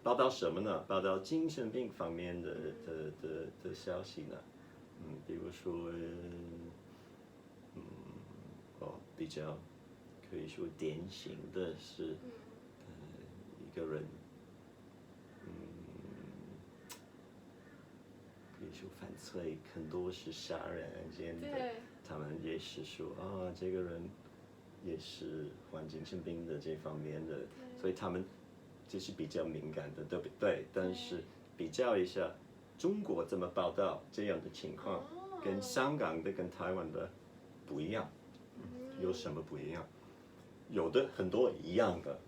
报道什么呢？报道精神病方面的消息呢。比如说比较可以说典型的是一个人可以说犯罪很多是杀人案件的，他们也是说这个人也是患精神病的这方面的，所以他们就是比较敏感的，对不对？但是比较一下中国怎么报道这样的情况，跟香港的跟台湾的不一样，有什么不一样？有的很多一样的，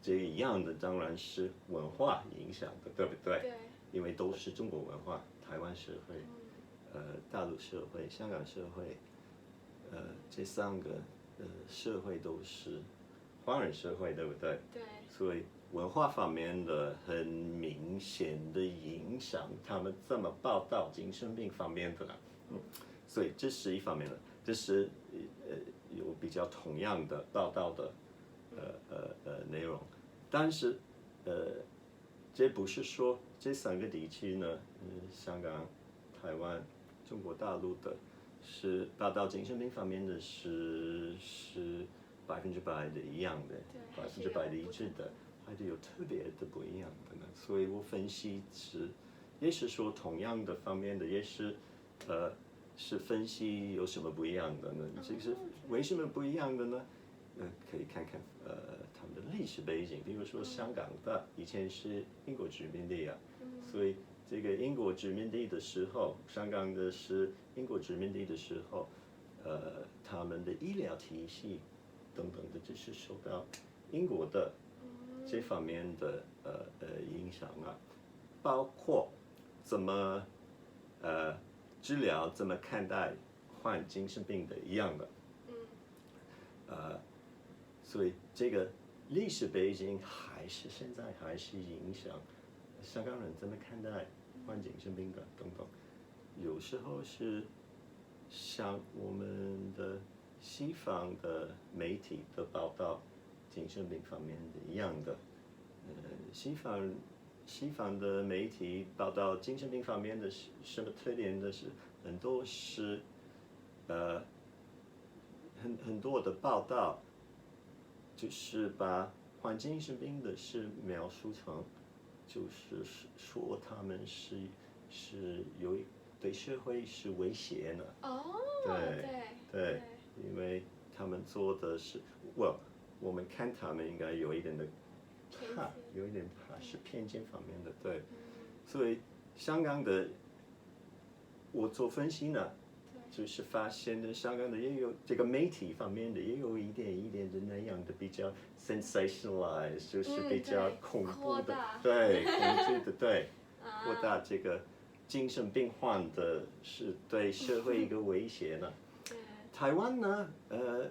这一样的当然是文化影响的，对不对？因为都是中国文化，台湾社会、大陆社会、香港社会，这三个社会都是华人社会，对不对？所以文化方面的很明显的影响，他们怎么报道精神病方面的呢？所以这是一方面的，这是有比较同样的报道的内容，但是这不是说这三个地区呢，香港、台湾、中国大陆的，是报道精神病方面的是100%的一样的，100%的一致的，还是有特别的不一样的呢？所以我分析是也是说同样的方面的，也是是分析有什么不一样的呢？这个是为什么不一样的呢？可以看看他们的历史背景，比如说香港的以前是英国殖民地啊，所以这个英国殖民地的时候，香港的是英国殖民地的时候，他们的医疗体系等等的，就是受到英国的这方面的影响啊，包括怎么治疗，怎么看待患精神病的一样的，所以这个历史背景现在还是影响香港人怎么看待患精神病的等等。有时候是像我们的西方的媒体的报道精神病方面的一样的，西方的媒体报道精神病方面的什么特点的是很多是很多的报道。就是把患精神病的是描述成，就是说他们是对社会是威胁呢。对，因为他们做的是，我们看他们应该有一点的怕是偏见方面的，对。所以香港的，我做分析呢。就是发现的香港的也有这个媒体方面的也有一点的那样的比较 sensationalized， 就是比较恐怖的，对，恐惧的，对，扩大这个精神病患的是对社会一个威胁呢。台湾呢，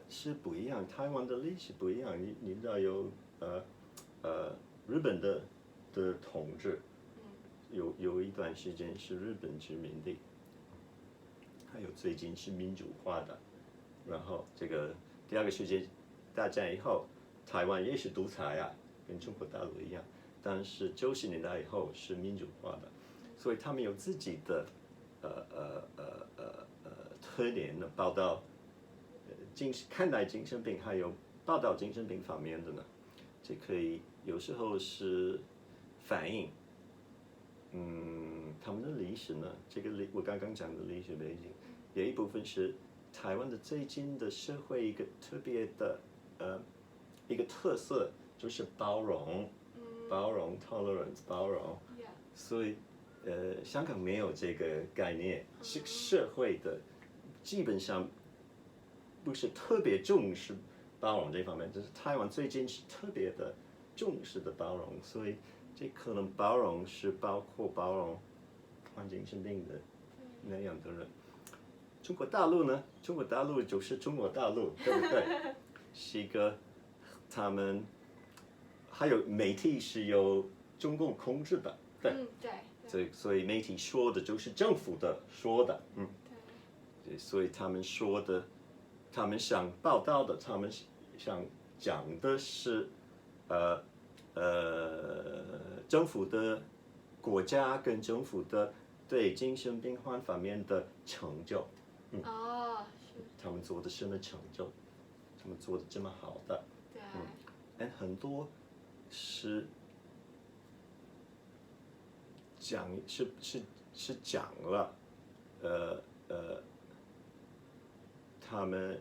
是不一样，台湾的历史不一样，你知道有日本的统治，有一段时间是日本殖民地。还有最近是民主化的，然后这个第二个世界大战以后，台湾也是独裁啊，跟中国大陆一样，但是90年代以后是民主化的，所以他们有自己的特点的报道，看待精神病还有报道精神病方面的呢，这可以有时候是反映。他们的历史呢，我刚刚讲的历史背景，有一部分是台湾的最近的社会一个特别的一个特色，就是包容 tolerance 包容，所以香港没有这个概念，是社会的基本上不是特别重视包容这方面，就是台湾最近是特别的重视的包容，所以这可能包容是包括包容患精神病的那样的人。中国大陆呢？中国大陆就是中国大陆，对不对？是一个他们还有媒体是由中共控制的，对。所以媒体说的就是政府的说的，对。所以他们说的，他们想报道的，他们想讲的是，政府的国家跟政府的对精神病患方面的成就，他们做的什么成就，他们做的这么好的，很多是讲了，他们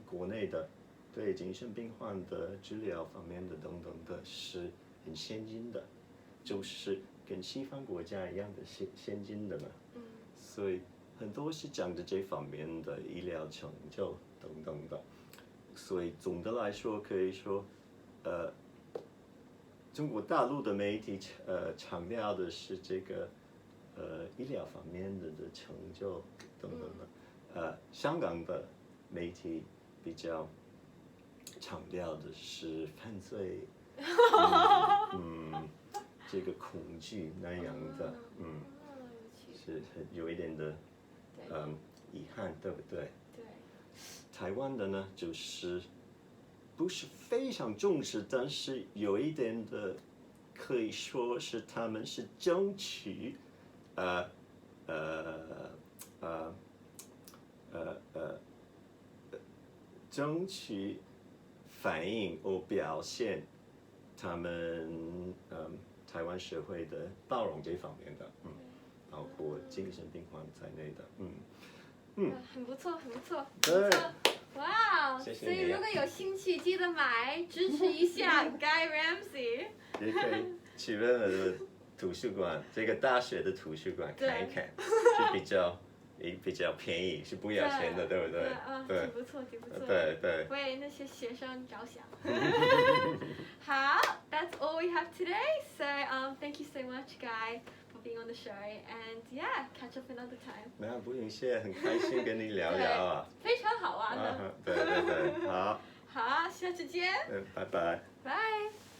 国内的对精神病患的治疗方面的等等的是很先进的，就是跟西方国家一样的先进的呢。所以很多是讲的这方面的医疗成就等等的。所以总的来说可以说，中国大陆的媒体强调的是这个医疗方面的成就等等的。香港的媒体比较强调的是犯罪，这个恐惧那样的，是有一点的遗憾，对不对？对。台湾的呢，就是不是非常重视，但是有一点的，可以说是他们是争取，争取反映或表现他们台湾社会的包容这方面的，包括精神病患在内的，很不错，很不错，对，哇，谢谢所以如果有兴趣，记得买，支持一下 Guy Ramsay。也可以去任何的图书馆，这个大学的图书馆看一看，是比较便宜，是不要钱的，对不对？对，挺不错，挺不错。对对。为那些学生着想。好 ，That's all we have today. So thank you so much, Guy, for being on the show, and yeah, catch up another time. 那不用谢，很开心跟你聊聊啊。非常好玩的。对对对，好。好，下次见。拜拜。拜。